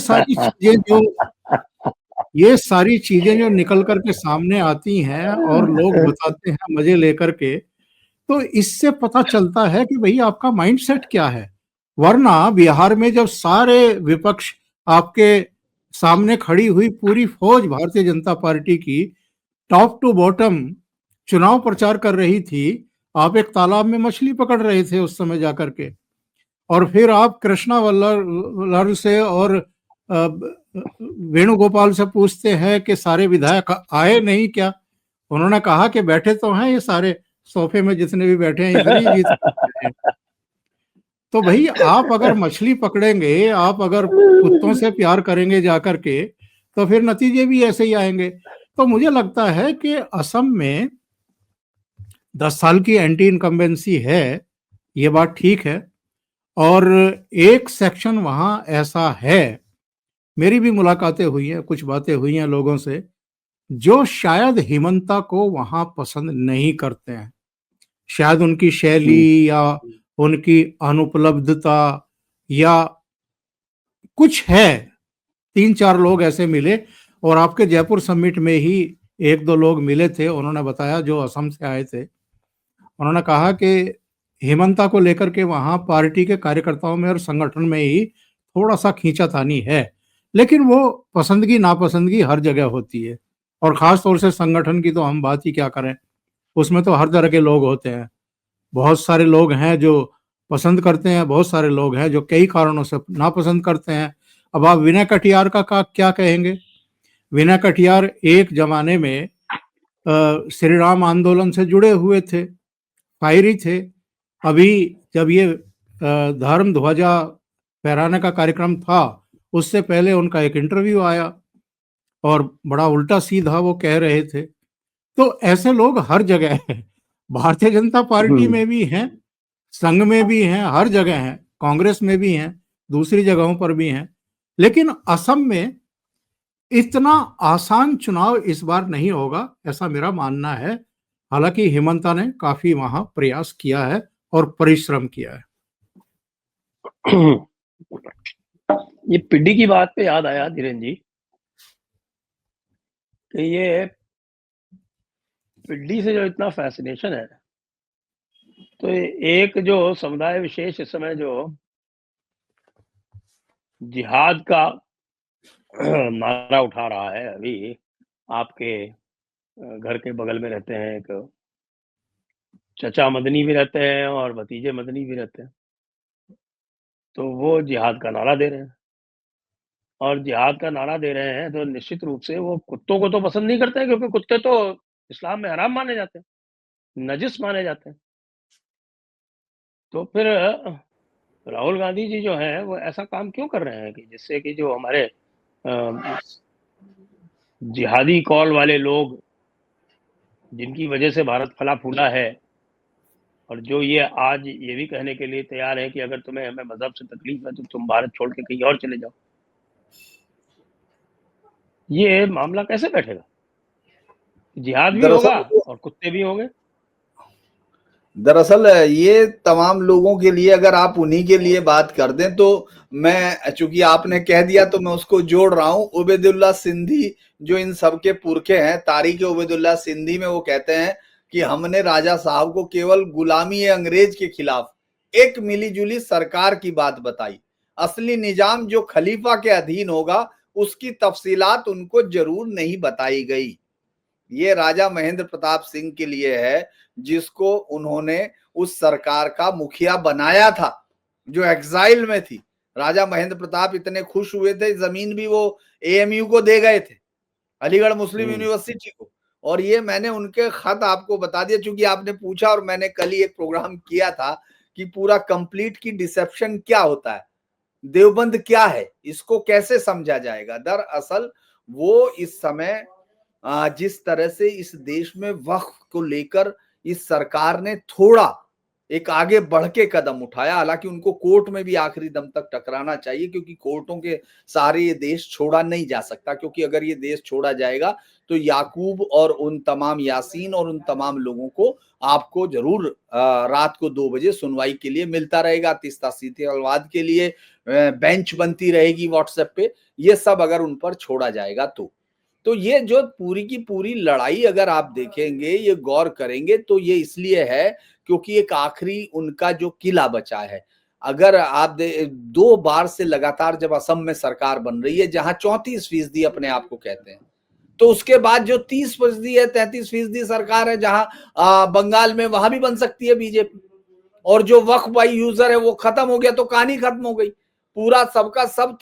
सारी चीजें जो निकल करके सामने आती हैं और लोग बताते हैं मजे लेकर के, तो इससे पता चलता है कि भाई आपका माइंडसेट क्या है। वरना बिहार में जब सारे विपक्ष आपके सामने खड़ी हुई पूरी फौज भारतीय जनता पार्टी की टॉप टू बॉटम चुनाव प्रचार कर रही थी, आप एक तालाब में मछली पकड़ रहे थे उस समय जाकर के, और फिर आप कृष्णा वल्लभ से और वेणुगोपाल से पूछते हैं कि सारे विधायक आए नहीं क्या? उन्होंने कहा कि बैठे तो हैं ये सारे सोफे में, जितने भी बैठे हैं इधर ही जीत। तो भाई आप अगर मछली पकड़ेंगे, आप अगर कुत्तों से प्यार करेंगे जाकर के, तो फिर नतीजे भी ऐसे ही आएंगे। तो मुझे लगता है कि असम में 10 साल की एंटी इनकम्बेंसी है, ये बात ठीक है, और एक सेक्शन वहां ऐसा है, मेरी भी मुलाकातें हुई हैं, कुछ बातें हुई हैं लोगों से, जो शायद हिमंता को वहां पसंद नहीं करते हैं। शायद उनकी शैली या उनकी अनुपलब्धता या कुछ है। 3-4 लोग ऐसे मिले और आपके जयपुर समिट में ही 1-2 लोग मिले थे, उन्होंने बताया जो असम से आए थे। उन्होंने कहा कि हेमंता को लेकर के वहाँ पार्टी के कार्यकर्ताओं में और संगठन में ही थोड़ा-सा खींचातानी है, लेकिन वो पसंदगी नापसंदगी हर जगह होती है और ख़ास तौर से संगठन की तो हम बात ही क्या करें, उसमें तो हर तरह के लोग होते हैं। बहुत सारे लोग हैं जो पसंद करते हैं, बहुत सारे लोग हैं जो कई कारणों से नापसंद करते हैं। अब आप विनय कटियार का क्या कहेंगे? विनय कटियार एक ज़माने में श्री राम आंदोलन से जुड़े हुए थे, फायरी थे। अभी जब ये धर्म ध्वजा फहराने का कार्यक्रम था, उससे पहले उनका एक इंटरव्यू आया और बड़ा उल्टा-सीधा वो कह रहे थे। तो ऐसे लोग हर जगह हैं। भारतीय जनता पार्टी में भी हैं, संघ में भी हैं, हर जगह हैं, कांग्रेस में भी हैं, दूसरी जगहों पर भी हैं। लेकिन असम में इतना आसान चुनाव इस बार नहीं होगा, ऐसा मेरा मानना है। हालाँकि हेमंता ने काफ़ी वहाँ प्रयास किया है और परिश्रम किया है। ये पिड्डी की बात पे याद आया धीरेन्द्र जी कि ये पिड्डी से जो इतना फैसिनेशन है, तो एक जो समुदाय विशेष इस समय जो जिहाद का नारा उठा रहा है, अभी आपके घर के बगल में रहते हैं एक चचा मदनी भी रहते हैं और भतीजे मदनी भी रहते हैं, तो वो जिहाद का नारा दे रहे हैं और जिहाद का नारा दे रहे हैं तो निश्चित रूप से वो कुत्तों को तो पसंद नहीं करते हैं, क्योंकि कुत्ते तो इस्लाम में हराम माने जाते हैं, नजिस माने जाते हैं। तो फिर राहुल गांधी जी जो हैं वो ऐसा काम क्यों कर रहे हैं कि जिससे कि जो हमारे जिहादी कॉल वाले लोग, जिनकी वजह से भारत फला फूला है, और जो ये आज ये भी कहने के लिए तैयार है कि अगर तुम्हें हमें मजहब से तकलीफ है तो तुम भारत छोड़ के कहीं और चले जाओ, ये मामला कैसे बैठेगा? जिहाद भी होगा और कुत्ते भी होंगे। दरअसल ये तमाम लोगों के लिए, अगर आप उन्हीं के लिए बात कर दें तो मैं, चूंकि आपने कह दिया तो मैं उसको जोड़ रहा हूं। उबैदुल्ला सिंधी जो इन सबके पुरखे हैं, तारिक उबैदुल्ला सिंधी में वो कहते हैं कि हमने राजा साहब को केवल गुलामी अंग्रेज के खिलाफ एक मिलीजुली सरकार की बात बताई, असली निजाम जो खलीफा के अधीन होगा उसकी तफसीलात उनको जरूर नहीं बताई गई। ये राजा महेंद्र प्रताप सिंह के लिए है, जिसको उन्होंने उस सरकार का मुखिया बनाया था जो एग्जाइल में थी। राजा महेंद्र प्रताप इतने खुश हुए थे, जमीन भी वो एएमयू को दे गए थे, अलीगढ़ मुस्लिम यूनिवर्सिटी को। और ये मैंने उनके खत आपको बता दिया, चूंकि आपने पूछा और मैंने कल ही एक प्रोग्राम किया था कि पूरा कंप्लीट की डिसेप्शन क्या होता है, देवबंद क्या है, इसको कैसे समझा जाएगा। दरअसल वो इस समय जिस तरह से इस देश में वक्फ को लेकर इस सरकार ने थोड़ा एक आगे बढ़ के कदम उठाया, हालांकि उनको कोर्ट में भी आखिरी दम तक टकराना चाहिए, क्योंकि कोर्टों के सहारे ये देश छोड़ा नहीं जा सकता। क्योंकि अगर ये देश छोड़ा जाएगा तो याकूब और उन तमाम यासीन और उन तमाम लोगों को आपको जरूर रात को 2 बजे सुनवाई के लिए मिलता रहेगा, तीस्ता सीतेवाद के लिए बेंच बनती रहेगी व्हाट्सएप पे। ये सब अगर उन पर छोड़ा जाएगा तो ये जो पूरी की पूरी लड़ाई अगर आप देखेंगे, ये गौर करेंगे, तो ये इसलिए है क्योंकि एक आखिरी उनका जो किला बचा है। अगर आप 2 बार से लगातार जब असम में सरकार बन रही है, जहां 34% अपने आप को कहते हैं, तो उसके बाद जो 30% है, 33% सरकार है जहां बंगाल में, वहां भी बन सकती है बीजेपी। और जो वक्फ बाई यूजर है वो खत्म हो गया तो कहानी खत्म हो गई, पूरा सबका सब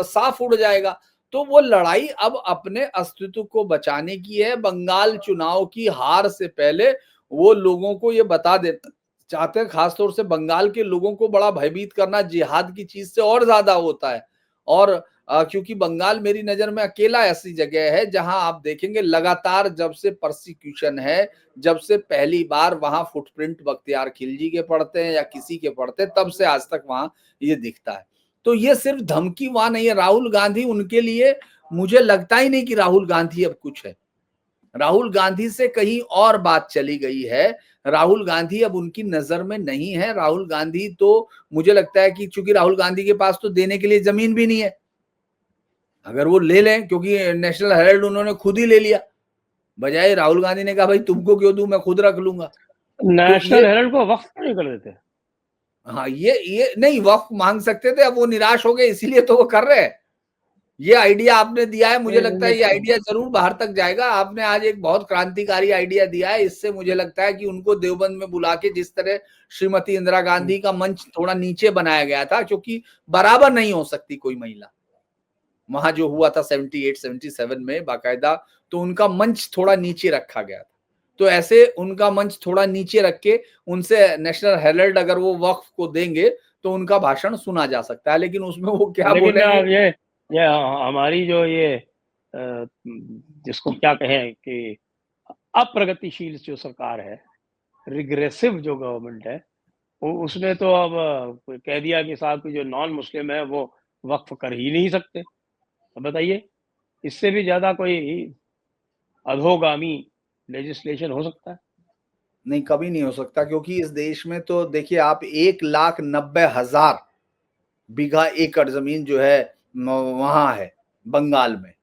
साफ उड़ जाएगा। तो वो लड़ाई अब अपने अस्तित्व को बचाने की है। बंगाल चुनाव की हार से पहले वो लोगों को ये बता देना चाहते हैं, खासतौर से बंगाल के लोगों को बड़ा भयभीत करना जिहाद की चीज से और ज्यादा होता है। और क्योंकि बंगाल मेरी नजर में अकेला ऐसी जगह है जहां आप देखेंगे लगातार जब से परसिक्यूशन है, जब से पहली बार वहां फुटप्रिंट बख्तियार खिलजी के पड़ते हैं या किसी के पड़ते हैं, तब से आज तक वहां ये दिखता है। तो ये सिर्फ धमकी वहां नहीं है। राहुल गांधी उनके लिए, मुझे लगता ही नहीं कि राहुल गांधी अब कुछ है। राहुल गांधी से कहीं और बात चली गई है। राहुल गांधी अब उनकी नजर में नहीं है। राहुल गांधी तो मुझे लगता है कि चूंकि राहुल गांधी के पास तो देने के लिए जमीन भी नहीं है, अगर वो ले लें, क्योंकि नेशनल हेराल्ड उन्होंने खुद ही ले लिया, बजाय राहुल गांधी ने कहा भाई तुमको क्यों दूं, मैं खुद रख लूंगा। तो नेशनल हेराल्ड को वक्फ नहीं कर देते। हाँ, ये नहीं, वक्फ मांग सकते थे, अब वो निराश हो गए इसीलिए तो वो कर रहे हैं। ये आइडिया आपने दिया है, मुझे लगता है ये आइडिया जरूर बाहर तक जाएगा। आपने आज एक बहुत क्रांतिकारी आइडिया दिया है। इससे मुझे लगता है कि उनको देवबंद में बुला के जिस तरह श्रीमती इंदिरा गांधी का मंच थोड़ा नीचे बनाया गया था, क्योंकि बराबर नहीं हो सकती कोई महिला, वहां जो हुआ था 78 77 में बाकायदा, तो उनका मंच थोड़ा नीचे रखा गया था। तो ऐसे उनका मंच थोड़ा नीचे रख के उनसे नेशनल हेराल्ड अगर वो वक्फ को देंगे तो उनका भाषण सुना जा सकता है। लेकिन उसमें वो क्या बोलेंगे, ये हमारी जो ये जिसको क्या कहें कि अप्रगतिशील जो सरकार है, रिग्रेसिव जो गवर्नमेंट है, उसने तो अब कह दिया कि साहब की जो नॉन मुस्लिम है वो वक्फ कर ही नहीं सकते। अब बताइए, इससे भी ज्यादा कोई अधोगामी लेजिस्लेशन हो सकता है? नहीं, कभी नहीं हो सकता, क्योंकि इस देश में तो देखिए आप 1,90,000 बीघा एकड़ जमीन जो है वहां है बंगाल में,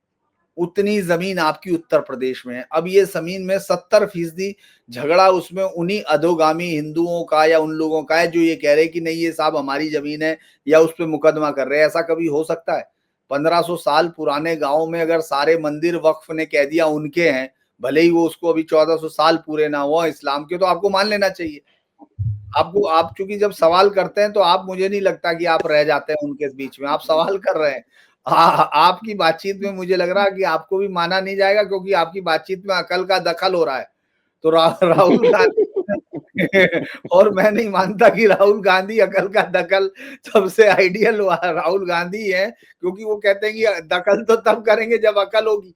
उतनी जमीन आपकी उत्तर प्रदेश में है। अब ये जमीन में 70% झगड़ा उसमें उन्हीं अधोगामी हिंदुओं का या उन लोगों का है जो ये कह रहे हैं कि नहीं ये साहब हमारी जमीन है, या उस पर मुकदमा कर रहे हैं। ऐसा कभी हो सकता है? 1500 साल पुराने गांव में अगर सारे मंदिर वक्फ ने कह दिया उनके हैं, भले ही वो उसको अभी 1400 साल पूरे ना हुआ इस्लाम के, तो आपको मान लेना चाहिए। आप चूंकि जब सवाल करते हैं तो आप, मुझे नहीं लगता कि आप रह जाते हैं उनके बीच में, आप सवाल कर रहे हैं। आपकी बातचीत में मुझे लग रहा है कि आपको भी माना नहीं जाएगा, क्योंकि आपकी बातचीत में अकल का दखल हो रहा है। तो राहुल गांधी और मैं नहीं मानता कि राहुल गांधी अकल का दखल सबसे आइडियल राहुल गांधी है, क्योंकि वो कहते हैं कि दखल तो तब करेंगे जब अकल होगी,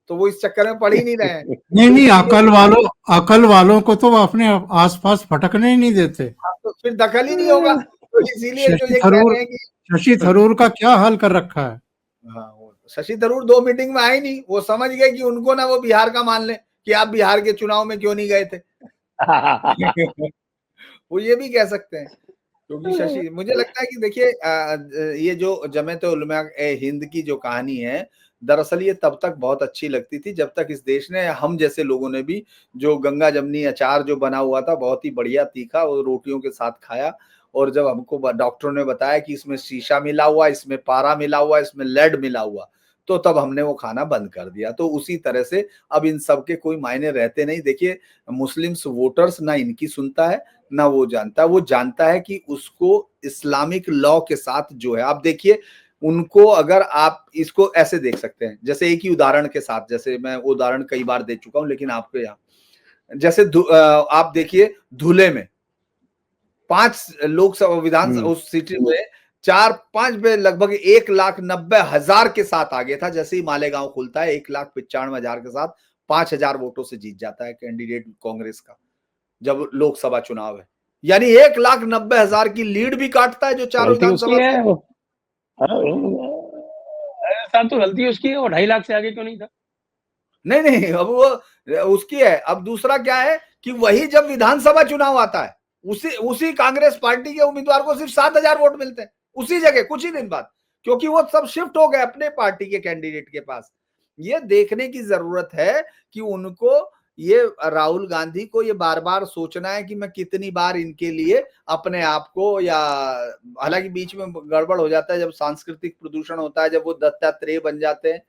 तो वो इस चक्कर में पड़ ही नहीं रहे हैं। नहीं, अकल वालों को तो वो अपने आसपास भटकने ही नहीं देते। तो फिर दखल ही नहीं होगा, तो इसीलिए जो ये कह रहे हैं कि शशि थरूर का क्या हाल कर रखा है। हाँ, शशि थरूर 2 मीटिंग में आए नहीं, वो समझ गए कि उनको ना वो बिहार का मान ले कि आप बिहार के चुनाव में क्यों नहीं गए थे। वो ये भी कह सकते हैं, क्योंकि शशि, मुझे लगता है कि देखिए ये जो जमात उलमा हिंद की जो कहानी है, दरअसल ये तब तक बहुत अच्छी लगती थी जब तक इस देश ने, हम जैसे लोगों ने भी, जो गंगा जमनी अचार जो बना हुआ था बहुत ही बढ़िया तीखा, वो रोटियों के साथ खाया। और जब हमको डॉक्टरों ने बताया कि इसमें शीशा मिला हुआ, इसमें पारा मिला हुआ, इसमें लेड मिला हुआ, तो तब हमने वो खाना बंद कर दिया। तो उसी तरह से अब इन सब के कोई मायने रहते नहीं। देखिए, मुस्लिम्स वोटर्स ना इनकी सुनता है ना वो जानता है। वो जानता है कि उसको इस्लामिक लॉ के साथ जो है, आप देखिए उनको, अगर आप इसको ऐसे देख सकते हैं, जैसे एक ही उदाहरण के साथ, जैसे मैं उदाहरण कई बार दे चुका हूं लेकिन आपको यहाँ, जैसे आप देखिए धुले में 5 लोकसभा विधानसभा उस सिटी में 4-5 में लगभग 1,90,000 के साथ आगे था। जैसे ही मालेगांव खुलता है 1,95,000 के साथ 5,000 वोटों से जीत जाता है कैंडिडेट कांग्रेस का, जब लोकसभा चुनाव है। यानी 1,90,000 की लीड भी काटता है जो चारों विधानसभा है। साहब तो गलती उसकी है, वो 2.5 लाख से आगे क्यों नहीं था? नहीं, अब वो उसकी है। अब दूसरा क्या है कि वही जब विधानसभा चुनाव आता है, उसी कांग्रेस पार्टी के उम्मीदवार को सिर्फ 7,000 वोट मिलते हैं उसी जगह कुछ ही दिन बाद, क्योंकि वो सब शिफ्ट हो गए अपने पार्टी के कैंडिडेट के पास। ये देखने की जरूरत है कि उनको, ये राहुल गांधी को ये बार बार सोचना है कि मैं कितनी बार इनके लिए अपने आप को, या हालांकि बीच में गड़बड़ हो जाता है जब सांस्कृतिक प्रदूषण होता है, जब वो दत्तात्रेय बन जाते हैं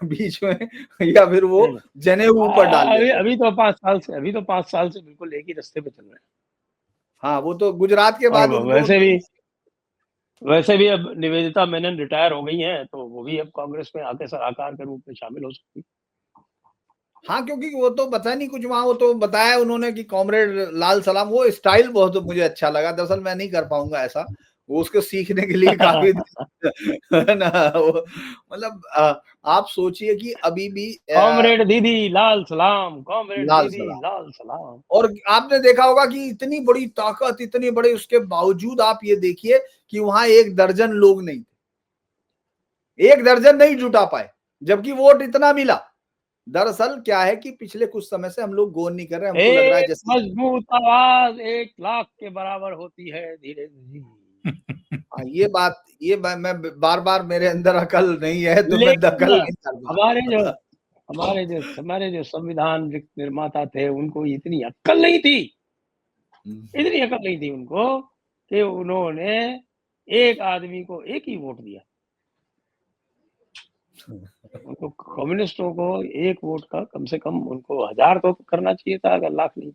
बीच में, या फिर वो जनेऊ ऊपर डाल देते हैं। अभी तो 5 साल से बिल्कुल एक ही रास्ते पे चल रहे हैं। हाँ, वो तो गुजरात के बाद वैसे भी अब निवेदिता मेनन रिटायर हो गई हैं, तो वो भी अब कांग्रेस में आके सलाहकार के रूप में शामिल हो सकती। हाँ, क्योंकि वो तो पता नहीं कुछ वहां, वो तो बताया उन्होंने कि कॉमरेड लाल सलाम, वो स्टाइल बहुत मुझे अच्छा लगा। दरअसल मैं नहीं कर पाऊंगा ऐसा, वो उसको सीखने के लिए काफी ना, वो मतलब आप सोचिए कि अभी भी कॉमरेड दीदी लाल सलाम, कॉमरेड दीदी लाल सलाम। और आपने देखा होगा कि इतनी बड़ी ताकत, इतने बड़े, उसके बावजूद आप ये देखिए कि वहां 1 दर्जन लोग नहीं थे, 1 दर्जन नहीं जुटा पाए, जबकि वोट इतना मिला। दरअसल क्या है कि पिछले कुछ समय से हम लोग गौर नहीं कर रहे, हमको लग रहा है एक जैसे मजबूत आवाज 1,00,000 के बराबर होती है धीरेन्द्र जी। ये मैं बार-बार मेरे अंदर अकल नहीं है तो मैं लेकिन दखल नहीं कर हमारे जो पा हमारे जो संविधान निर्माता थे उनको इतनी अक्ल नहीं थी, इतनी अकल नहीं थी उनको कि उन्होंने एक आदमी को एक ही वोट दिया। उनको कम्युनिस्टों को एक वोट का कम से कम उनको 1000 तो करना चाहिए था, अगर लाख नहीं।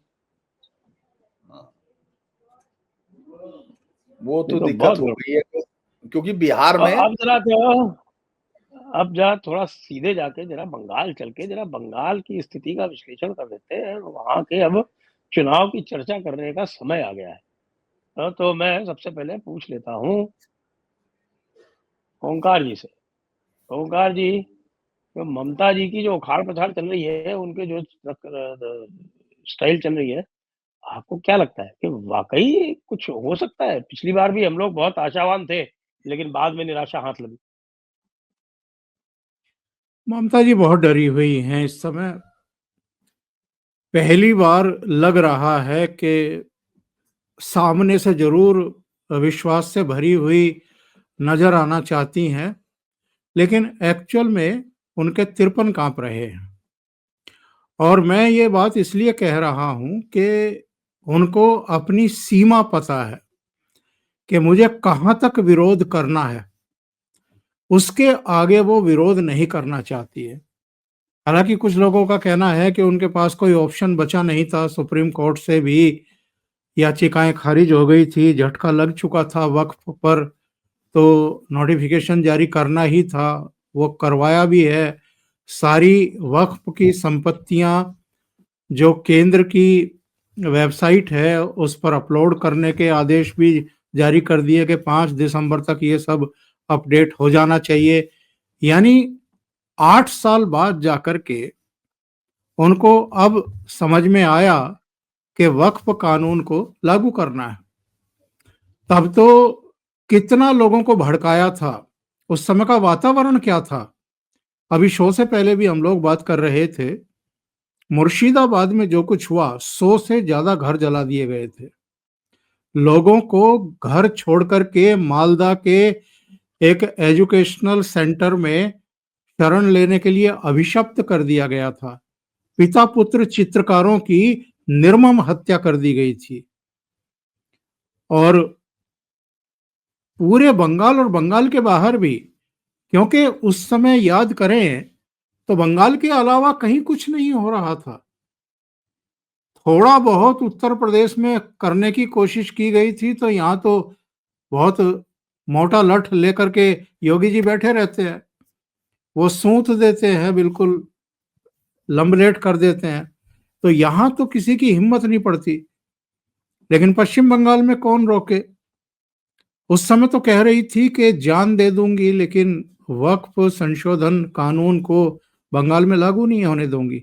वो ये तो तो दिक्कत बहुत हो बड़ा। गई है क्योंकि बिहार में अब जरा थोड़ा सीधे जाके जरा बंगाल चल के जरा बंगाल की स्थिति का विश्लेषण कर देते हैं। वहाँ के अब चुनाव की चर्चा करने का समय आ गया है। तो मैं सबसे पहले पूछ लेता हूँ ओंकार जी से। ओंकार जी, तो ममता जी की जो उखाड़-पछाड़ चल रही है, उनके जो स्टाइल चल रही है, आपको क्या लगता है कि वाक़ई कुछ हो सकता है? पिछली बार भी हम लोग बहुत आशावान थे, लेकिन बाद में निराशा हाथ लगी। ममता जी बहुत डरी हुई हैं इस समय। पहली बार लग रहा है कि सामने से जरूर विश्वास से भरी हुई नजर आना चाहती हैं, लेकिन एक्चुअल में उनके तिरपन कांप रहे हैं। और मैं ये बात इसलिए कह रहा हूं कि उनको अपनी सीमा पता है कि मुझे कहां तक विरोध करना है, उसके आगे वो विरोध नहीं करना चाहती है। हालांकि कुछ लोगों का कहना है कि उनके पास कोई ऑप्शन बचा नहीं था, सुप्रीम कोर्ट से भी याचिकाएं खारिज हो गई थी, झटका लग चुका था वक्फ पर, तो नोटिफिकेशन जारी करना ही था, वो करवाया भी है। सारी वक्फ की संपत्तियां जो केंद्र की वेबसाइट है उस पर अपलोड करने के आदेश भी जारी कर दिए कि 5 दिसंबर तक ये सब अपडेट हो जाना चाहिए। यानी 8 साल बाद जाकर के उनको अब समझ में आया कि वक्फ कानून को लागू करना है। तब तो कितना लोगों को भड़काया था, उस समय का वातावरण क्या था। अभी शो से पहले भी हम लोग बात कर रहे थे, मुर्शिदाबाद में जो कुछ हुआ, 100 से ज्यादा घर जला दिए गए थे। लोगों को घर छोड़ करके मालदा के एक एजुकेशनल सेंटर में शरण लेने के लिए अभिशप्त कर दिया गया था। पिता पुत्र चित्रकारों की निर्मम हत्या कर दी गई थी। और पूरे बंगाल और बंगाल के बाहर भी, क्योंकि उस समय याद करें तो बंगाल के अलावा कहीं कुछ नहीं हो रहा था। थोड़ा बहुत उत्तर प्रदेश में करने की कोशिश की गई थी, तो यहाँ तो बहुत मोटा लठ लेकर के योगी जी बैठे रहते हैं, वो सूंत देते हैं, बिल्कुल लंबलेट कर देते हैं। तो यहाँ तो किसी की हिम्मत नहीं पड़ती। लेकिन पश्चिम बंगाल में कौन रोके। उस समय तो कह रही थी कि जान दे दूंगी, लेकिन वक्फ संशोधन कानून को बंगाल में लागू नहीं होने दूंगी।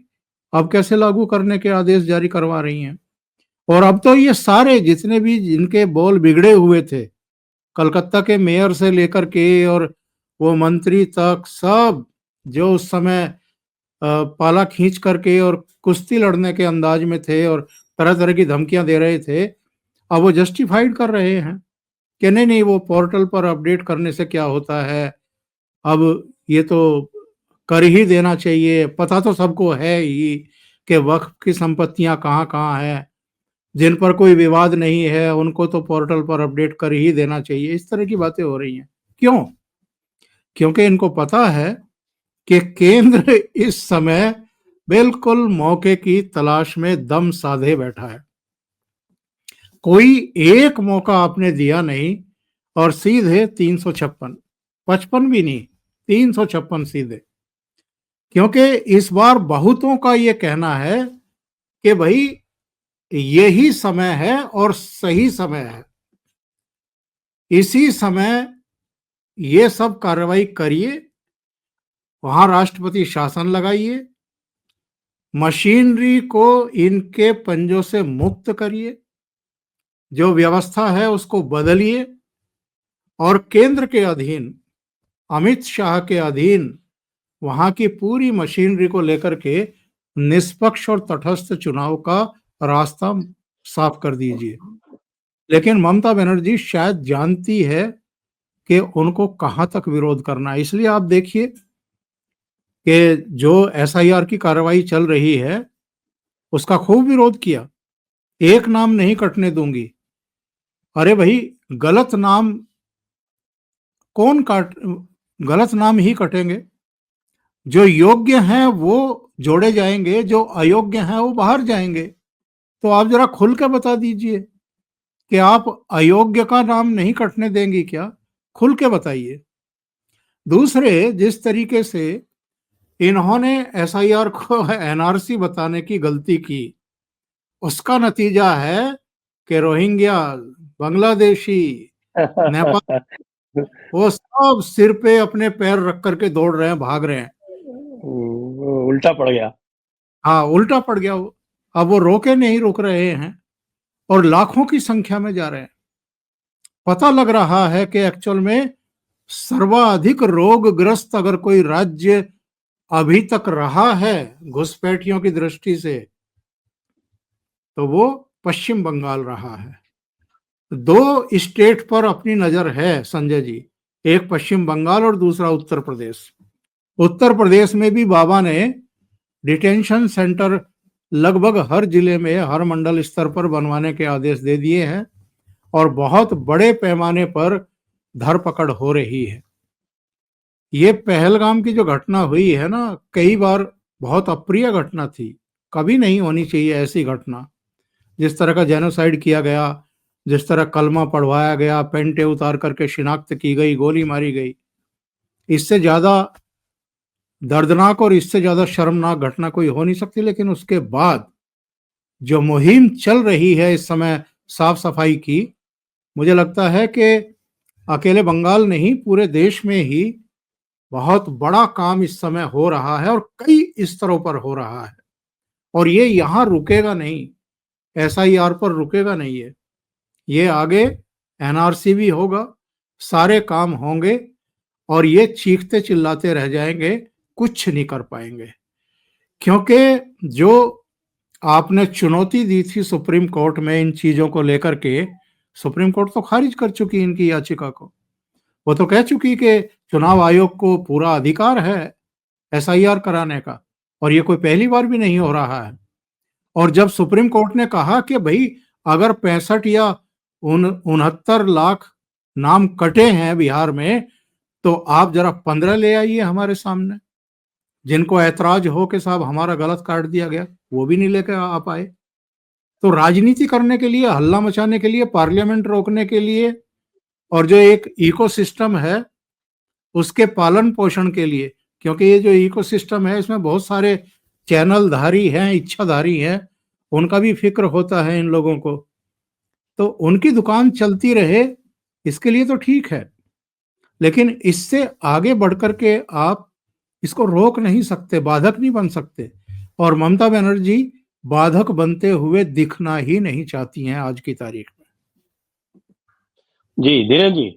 अब कैसे लागू करने के आदेश जारी करवा रही हैं। और अब तो ये सारे जितने भी जिनके बोल बिगड़े हुए थे, कलकत्ता के मेयर से लेकर के और वो मंत्री तक, सब जो उस समय पाला खींच करके और कुश्ती लड़ने के अंदाज में थे और तरह तरह की धमकियां दे रहे थे, अब वो जस्टिफाइड कर रहे हैं कि नहीं नहीं, वो पोर्टल पर अपडेट करने से क्या होता है, अब ये तो कर ही देना चाहिए। पता तो सबको है ही कि वक्फ की संपत्तियां कहाँ कहाँ है, जिन पर कोई विवाद नहीं है उनको तो पोर्टल पर अपडेट कर ही देना चाहिए। इस तरह की बातें हो रही हैं। क्यों? क्योंकि इनको पता है कि केंद्र इस समय बिल्कुल मौके की तलाश में दम साधे बैठा है। कोई एक मौका आपने दिया नहीं और सीधे 356, 55 भी नहीं, 356 सीधे। क्योंकि इस बार बहुतों का ये कहना है कि भाई यही समय है और सही समय है, इसी समय ये सब कार्रवाई करिए, वहां राष्ट्रपति शासन लगाइए, मशीनरी को इनके पंजों से मुक्त करिए, जो व्यवस्था है उसको बदलिए और केंद्र के अधीन, अमित शाह के अधीन वहां की पूरी मशीनरी को लेकर के निष्पक्ष और तटस्थ चुनाव का रास्ता साफ कर दीजिए। लेकिन ममता बनर्जी शायद जानती है कि उनको कहां तक विरोध करना है, इसलिए आप देखिए कि जो एसआईआर की कार्रवाई चल रही है उसका खूब विरोध किया। एक नाम नहीं कटने दूंगी। अरे भाई, गलत नाम कौन काट गलत नाम ही कटेंगे। जो योग्य हैं वो जोड़े जाएंगे, जो अयोग्य हैं वो बाहर जाएंगे। तो आप जरा खुल के बता दीजिए कि आप अयोग्य का नाम नहीं कटने देंगी क्या? खुल के बताइए। दूसरे, जिस तरीके से इन्होंने एसआईआर को एनआरसी बताने की गलती की, उसका नतीजा है कि रोहिंग्या, बांग्लादेशी, नेपाल, वो सब सिर पे अपने पैर रख करके दौड़ रहे हैं, भाग रहे हैं। उल्टा पड़ गया। हाँ, उल्टा पड़ गया वो। अब वो रोके नहीं रुक रहे हैं और लाखों की संख्या में जा रहे हैं। पता लग रहा है कि एक्चुअल में सर्वाधिक रोगग्रस्त अगर कोई राज्य अभी तक रहा है घुसपैठियों की दृष्टि से, तो वो पश्चिम बंगाल रहा है। दो स्टेट पर अपनी नजर है संजय जी, एक पश्चिम बंगाल और दूसरा उत्तर प्रदेश। उत्तर प्रदेश में भी बाबा ने डिटेंशन सेंटर लगभग हर जिले में, हर मंडल स्तर पर बनवाने के आदेश दे दिए हैं और बहुत बड़े पैमाने पर धरपकड़ हो रही है। ये पहलगाम की जो घटना हुई है ना, कई बार बहुत अप्रिय घटना थी, कभी नहीं होनी चाहिए ऐसी घटना। जिस तरह का जेनोसाइड किया गया, जिस तरह कलमा पढ़वाया गया, पेंटे उतार करके शिनाख्त की गई, गोली मारी गई, इससे ज्यादा दर्दनाक और इससे ज्यादा शर्मनाक घटना कोई हो नहीं सकती। लेकिन उसके बाद जो मुहिम चल रही है इस समय साफ सफाई की, मुझे लगता है कि अकेले बंगाल नहीं, पूरे देश में ही बहुत बड़ा काम इस समय हो रहा है और कई स्तरों पर हो रहा है। और ये यहाँ रुकेगा नहीं, एसआईआर पर रुकेगा नहीं है। ये आगे एनआरसी भी होगा, सारे काम होंगे और ये चीखते चिल्लाते रह जाएंगे, कुछ नहीं कर पाएंगे। क्योंकि जो आपने चुनौती दी थी सुप्रीम कोर्ट में इन चीजों को लेकर के, सुप्रीम कोर्ट तो खारिज कर चुकी इनकी याचिका को। वो तो कह चुकी कि चुनाव आयोग को पूरा अधिकार है एसआईआर कराने का और ये कोई पहली बार भी नहीं हो रहा है। और जब सुप्रीम कोर्ट ने कहा कि भाई अगर 65 या 69 लाख नाम कटे हैं बिहार में, तो आप जरा 15 ले आइए हमारे सामने, जिनको ऐतराज हो कि साहब हमारा गलत काट दिया गया, वो भी नहीं लेकर आ पाए। तो राजनीति करने के लिए, हल्ला मचाने के लिए, पार्लियामेंट रोकने के लिए और जो एक इकोसिस्टम है उसके पालन पोषण के लिए, क्योंकि ये जो इकोसिस्टम है इसमें बहुत सारे चैनलधारी हैं, इच्छाधारी हैं, उनका भी फिक्र होता है इन लोगों को, तो उनकी दुकान चलती रहे इसके लिए तो ठीक है। लेकिन इससे आगे बढ़कर के आप इसको रोक नहीं सकते, बाधक नहीं बन सकते। और ममता बनर्जी बाधक बनते हुए दिखना ही नहीं चाहती हैं आज की तारीख में। जी धीरेन्द्र जी,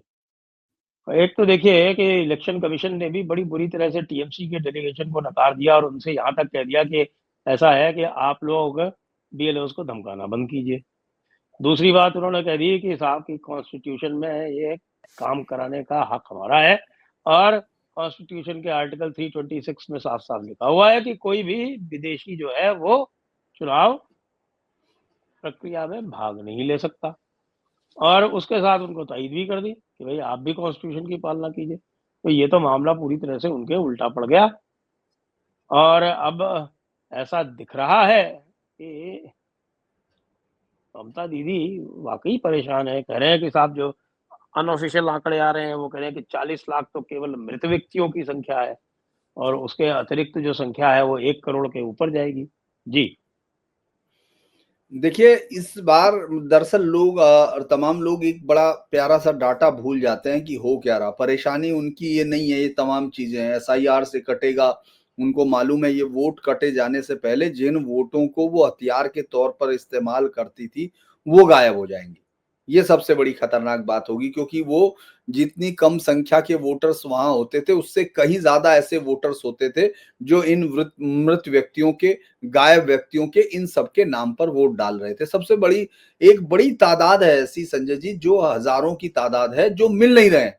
एक तो देखिए कि इलेक्शन कमीशन ने भी बड़ी बुरी तरह से टीएमसी के डेलीगेशन को नकार दिया और उनसे यहाँ तक कह दिया कि ऐसा है कि आप लोग बीएलओस को धमकाना बंद कीजिए। दूसरी बात उन्होंने कह दी कि साहब की कॉन्स्टिट्यूशन में ये काम कराने का हक हमारा है और कॉन्स्टिट्यूशन के आर्टिकल 326 में साफ साफ लिखा हुआ है कि कोई भी विदेशी जो है वो चुनाव प्रक्रिया में भाग नहीं ले सकता। और उसके साथ उनको तायद भी कर दी कि भाई आप भी कॉन्स्टिट्यूशन की पालना कीजिए। तो ये तो मामला पूरी तरह से उनके उल्टा पड़ गया और अब ऐसा दिख रहा है कि ममता दीदी वाकई परेशान है। कह रहे हैं कि साहब जो अनऑफिशियल आंकड़े आ रहे हैं वो कह रहे हैं कि 40 लाख तो केवल मृत व्यक्तियों की संख्या है और उसके अतिरिक्त जो संख्या है वो 1 करोड़ के ऊपर जाएगी। जी देखिए, इस बार दरअसल लोग तमाम लोग एक बड़ा प्यारा सा डाटा भूल जाते हैं कि हो क्या रहा। परेशानी उनकी ये नहीं है, ये तमाम चीजें हैं। एसआईआर से कटेगा, उनको मालूम है ये वोट कटे जाने से पहले जिन वोटों को वो हथियार के तौर पर इस्तेमाल करती थी वो गायब हो जाएंगे। ये सबसे बड़ी खतरनाक बात होगी, क्योंकि वो जितनी कम संख्या के वोटर्स वहां होते थे उससे कहीं ज्यादा ऐसे वोटर्स होते थे जो इन मृत व्यक्तियों के, गायब व्यक्तियों के, इन सबके नाम पर वोट डाल रहे थे। सबसे बड़ी एक बड़ी तादाद है ऐसी संजय जी, जो हजारों की तादाद है, जो मिल नहीं रहे हैं,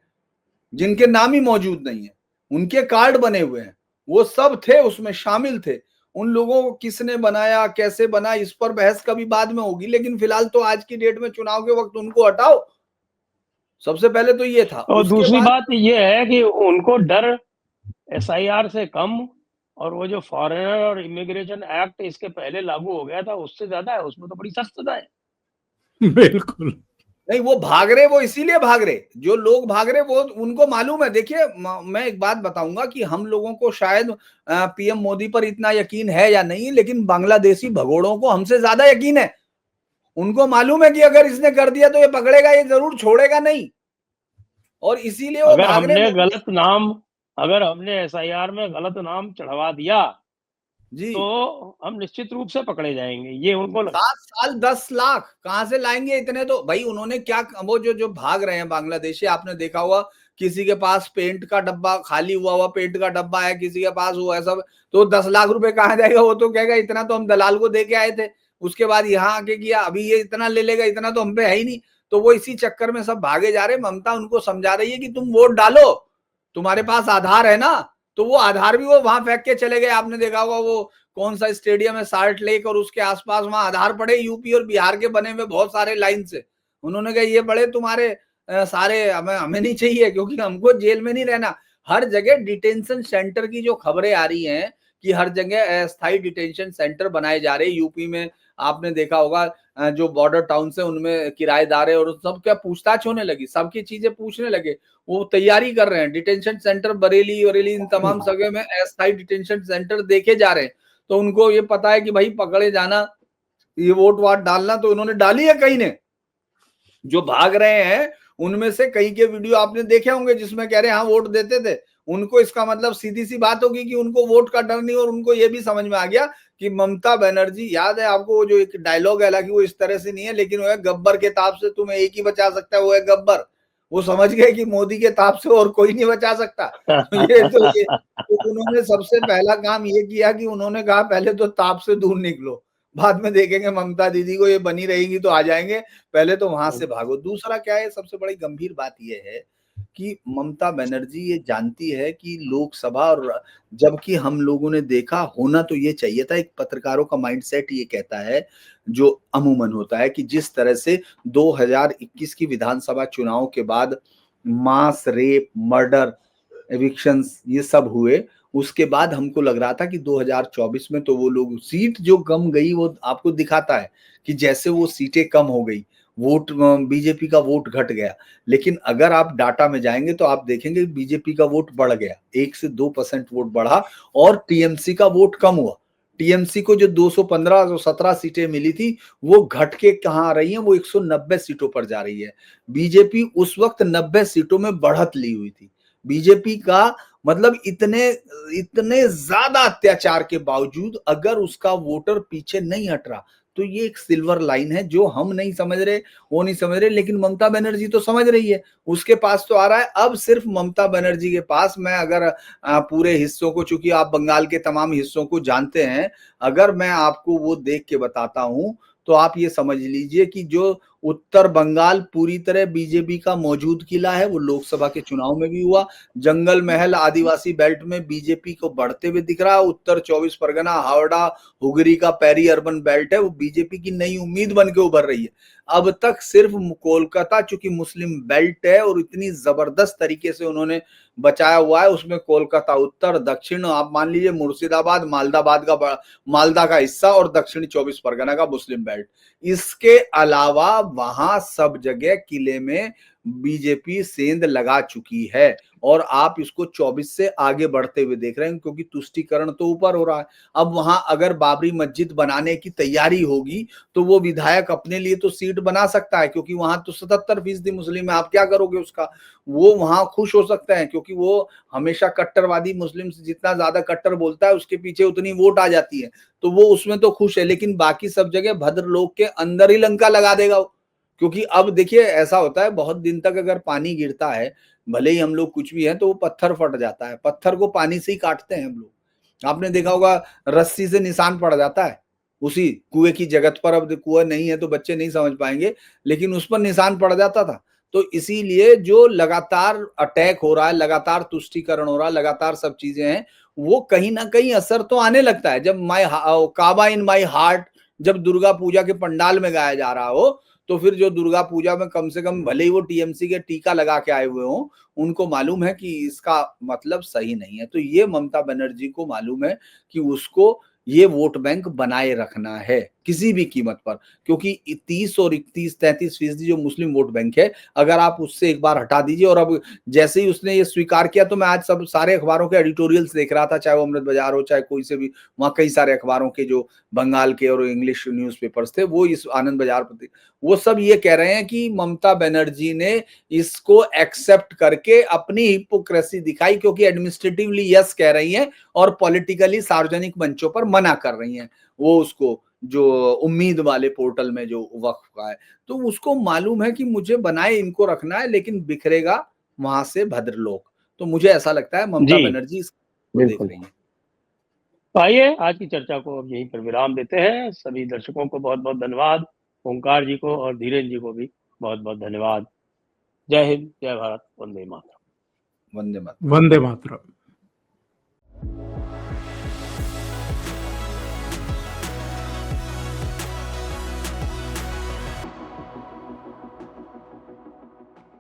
जिनके नाम ही मौजूद नहीं है, उनके कार्ड बने हुए हैं, वो सब थे उसमें शामिल थे। उन लोगों को किसने बनाया, कैसे बना, इस पर बहस कभी बाद में होगी, लेकिन फिलहाल तो आज की डेट में चुनाव के वक्त उनको हटाओ। सबसे पहले तो ये था। और उसके दूसरी बाद बात ये है कि उनको डर एसआईआर से कम, और वो जो फॉरेनर और इमिग्रेशन एक्ट इसके पहले लागू हो गया था उससे ज्यादा है, उसमें तो बड़ी सख्तता है। बिल्कुल। नहीं, वो भाग रहे, वो इसीलिए भाग रहे, जो लोग भाग रहे वो उनको मालूम है। देखिए मैं एक बात बताऊंगा कि हम लोगों को शायद पीएम मोदी पर इतना यकीन है या नहीं, लेकिन बांग्लादेशी भगोड़ों को हमसे ज्यादा यकीन है। उनको मालूम है कि अगर इसने कर दिया तो ये पकड़ेगा, ये जरूर छोड़ेगा नहीं, और इसीलिए वो भाग रहे। अगर हमने एसआईआर में गलत नाम चढ़वा दिया जी, तो हम निश्चित रूप से पकड़े जाएंगे, ये उनको 7 साल 10 लाख कहां से लाएंगे इतने? तो भाई उन्होंने क्या, वो जो भाग रहे हैं बांग्लादेशी, आपने देखा हुआ किसी के पास पेंट का डब्बा, खाली हुआ पेंट का डब्बा है, किसी के पास वो है सब, तो 10 लाख रुपए कहां जाएगा? वो तो कहेगा इतना तो हम दलाल को दे के आए थे, उसके बाद यहाँ आके किया, अभी ये इतना ले लेगा, इतना तो हम पे है ही नहीं। तो वो इसी चक्कर में सब भागे जा रहे। ममता उनको समझा रही है कि तुम वोट डालो, तुम्हारे पास आधार है ना, तो वो आधार भी वो वहां फेंक के चले गए। आपने देखा होगा वो कौन सा स्टेडियम है, साल्ट लेक, और उसके आसपास वहां आधार पड़े यूपी और बिहार के बने हुए बहुत सारे लाइन से। उन्होंने कहा ये बड़े तुम्हारे सारे, हमें नहीं चाहिए, क्योंकि हमको जेल में नहीं रहना। हर जगह डिटेंशन सेंटर की जो खबरें आ रही हैं कि हर जगह अस्थायी डिटेंशन सेंटर बनाए जा रहे हैं यूपी में। आपने देखा होगा जो बॉर्डर टाउन से उनमें किराएदार है, और सब क्या पूछताछ होने लगी, सबकी चीजें पूछने लगे। वो तैयारी कर रहे हैं, डिटेंशन सेंटर बरेली वरेली इन तमाम जगह में अस्थायी डिटेंशन सेंटर देखे जा रहे हैं। तो उनको ये पता है कि भाई पकड़े जाना, ये वोट वाट डालना, तो उन्होंने डाली है। कई ने जो भाग रहे हैं उनमें से कई के वीडियो आपने देखे होंगे जिसमें कह रहे हैं हाँ वोट देते थे। उनको इसका मतलब सीधी सी बात होगी कि उनको वोट का डर नहीं, और उनको ये भी समझ में आ गया कि ममता बनर्जी, याद है आपको वो जो एक डायलॉग है, हालांकि वो इस तरह से नहीं है, लेकिन वो है गब्बर के ताप से तुम्हें एक ही बचा सकता है, वो है गब्बर। वो समझ गए कि मोदी के ताप से और कोई नहीं बचा सकता। तो उन्होंने सबसे पहला काम ये किया कि उन्होंने कहा पहले तो ताप से दूर निकलो, बाद में देखेंगे ममता दीदी को, ये बनी रहेगी तो आ जाएंगे, पहले तो वहां से भागो। दूसरा क्या है, सबसे बड़ी गंभीर बात यह है कि ममता बनर्जी ये जानती है कि लोकसभा, और जबकि हम लोगों ने देखा, होना तो ये चाहिए था, एक पत्रकारों का माइंडसेट ये कहता है, जो अमूमन होता है, कि जिस तरह से 2021 की विधानसभा चुनाव के बाद मास रेप, मर्डर, एविक्शंस ये सब हुए, उसके बाद हमको लग रहा था कि 2024 में तो वो लोग सीट जो कम गई, वो आपको दिखाता है कि जैसे वो सीटें कम हो गई, वोट बीजेपी का वोट घट गया। लेकिन अगर आप डाटा में जाएंगे तो आप देखेंगे बीजेपी का वोट बढ़ गया, 1 से 2% वोट बढ़ा, और टीएमसी का वोट कम हुआ। टीएमसी को जो 215 जो 17 सीटें मिली थी, वो घट के कहां आ रही हैं, वो 190 सीटों पर जा रही है। बीजेपी उस वक्त 90 सीटों में बढ़त ली हुई थी। बीजेपी का मतलब इतने इतने ज्यादा अत्याचार के बावजूद अगर उसका वोटर पीछे नहीं हट रहा, तो ये एक सिल्वर लाइन है जो हम नहीं समझ रहे, वो नहीं समझ रहे, लेकिन ममता बनर्जी तो समझ रही है, उसके पास तो आ रहा है। अब सिर्फ ममता बनर्जी के पास, मैं अगर पूरे हिस्सों को, चूंकि आप बंगाल के तमाम हिस्सों को जानते हैं, अगर मैं आपको वो देख के बताता हूं तो आप ये समझ लीजिए कि जो उत्तर बंगाल पूरी तरह बीजेपी का मौजूद किला है, वो लोकसभा के चुनाव में भी हुआ। जंगल महल आदिवासी बेल्ट में बीजेपी को बढ़ते हुए दिख रहा है। उत्तर 24 परगना, हावड़ा, हुगरी का पेरी अर्बन बेल्ट है, वो बीजेपी की नई उम्मीद बन के उभर रही है। अब तक सिर्फ कोलकाता, चूंकि मुस्लिम बेल्ट है और इतनी जबरदस्त तरीके से उन्होंने बचाया हुआ है, उसमें कोलकाता उत्तर, दक्षिण, आप मान लीजिए मुर्शिदाबाद, मालदा का हिस्सा, और दक्षिणी 24 परगना का मुस्लिम बेल्ट। इसके अलावा वहां सब जगह किले में बीजेपी सेंध लगा चुकी है, और आप इसको 24 से आगे बढ़ते हुए देख रहे हैं, क्योंकि तुष्टीकरण तो ऊपर हो रहा है। अब वहां अगर बाबरी मस्जिद बनाने की तैयारी होगी तो वो विधायक अपने लिए तो सीट बना सकता है, क्योंकि वहां तो 77% मुस्लिम है, आप क्या करोगे उसका? वो वहां खुश हो सकते हैं, क्योंकि वो हमेशा कट्टरवादी मुस्लिम से जितना ज्यादा कट्टर बोलता है उसके पीछे उतनी वोट आ जाती है, तो वो उसमें तो खुश है। लेकिन बाकी सब जगह भद्र लोग के अंदर ही लंका लगा देगा वो, क्योंकि अब देखिए ऐसा होता है बहुत दिन तक अगर पानी गिरता है, भले ही हम लोग कुछ भी हैं तो वो पत्थर फट जाता है, पत्थर को पानी से ही काटते हैं हम लोग। आपने देखा होगा रस्सी से निशान पड़ जाता है उसी कुएं की जगत पर। अब कुआं नहीं है तो बच्चे नहीं समझ पाएंगे, लेकिन उस पर निशान पड़ जाता था। तो इसीलिए जो लगातार अटैक हो रहा है, लगातार तुष्टीकरण हो रहा है, लगातार सब चीजें हैं, वो कहीं ना कहीं असर तो आने लगता है। जब काबा इन माई हार्ट जब दुर्गा पूजा के पंडाल में गाया जा रहा हो, तो फिर जो दुर्गा पूजा में कम से कम भले ही वो टीएमसी के टीका लगा के आए हुए हों, उनको मालूम है कि इसका मतलब सही नहीं है। तो ये ममता बनर्जी को मालूम है कि उसको ये वोट बैंक बनाए रखना है किसी भी कीमत पर, क्योंकि 30 और 31-33% जो मुस्लिम वोट बैंक है, अगर आप उससे एक बार हटा दीजिए। और अब जैसे ही उसने ये स्वीकार किया, तो मैं आज सब सारे अखबारों के एडिटोरियल्स देख रहा था, चाहे वो अमृत बाजार हो चाहे कोई से भी, वहां कई सारे अखबारों के जो बंगाल के और इंग्लिश न्यूज़पेपर्स थे, वो इस आनंद बाजार पर वो सब ये कह रहे हैं कि ममता बनर्जी ने इसको एक्सेप्ट करके अपनी हिपोक्रेसी दिखाई, क्योंकि एडमिनिस्ट्रेटिवली यस कह रही हैं और पॉलिटिकली सार्वजनिक मंचों पर मना कर रही हैं। वो उसको जो उम्मीद वाले पोर्टल में जो वक्फ का है, तो उसको मालूम है कि मुझे बनाए इनको रखना है, लेकिन बिखरेगा वहां से भद्रलोक। तो मुझे ऐसा लगता है ममता जी, बनर्जी इसको देख रही है। तो आइए आज की चर्चा को अब यहीं पर विराम देते हैं। सभी दर्शकों को बहुत बहुत धन्यवाद, ओंकार जी को और धीरेन्द्र जी को भी बहुत बहुत धन्यवाद। जय हिंद, जय भारत, वंदे मातरम। वंदे मातरम। वंदे मातरम।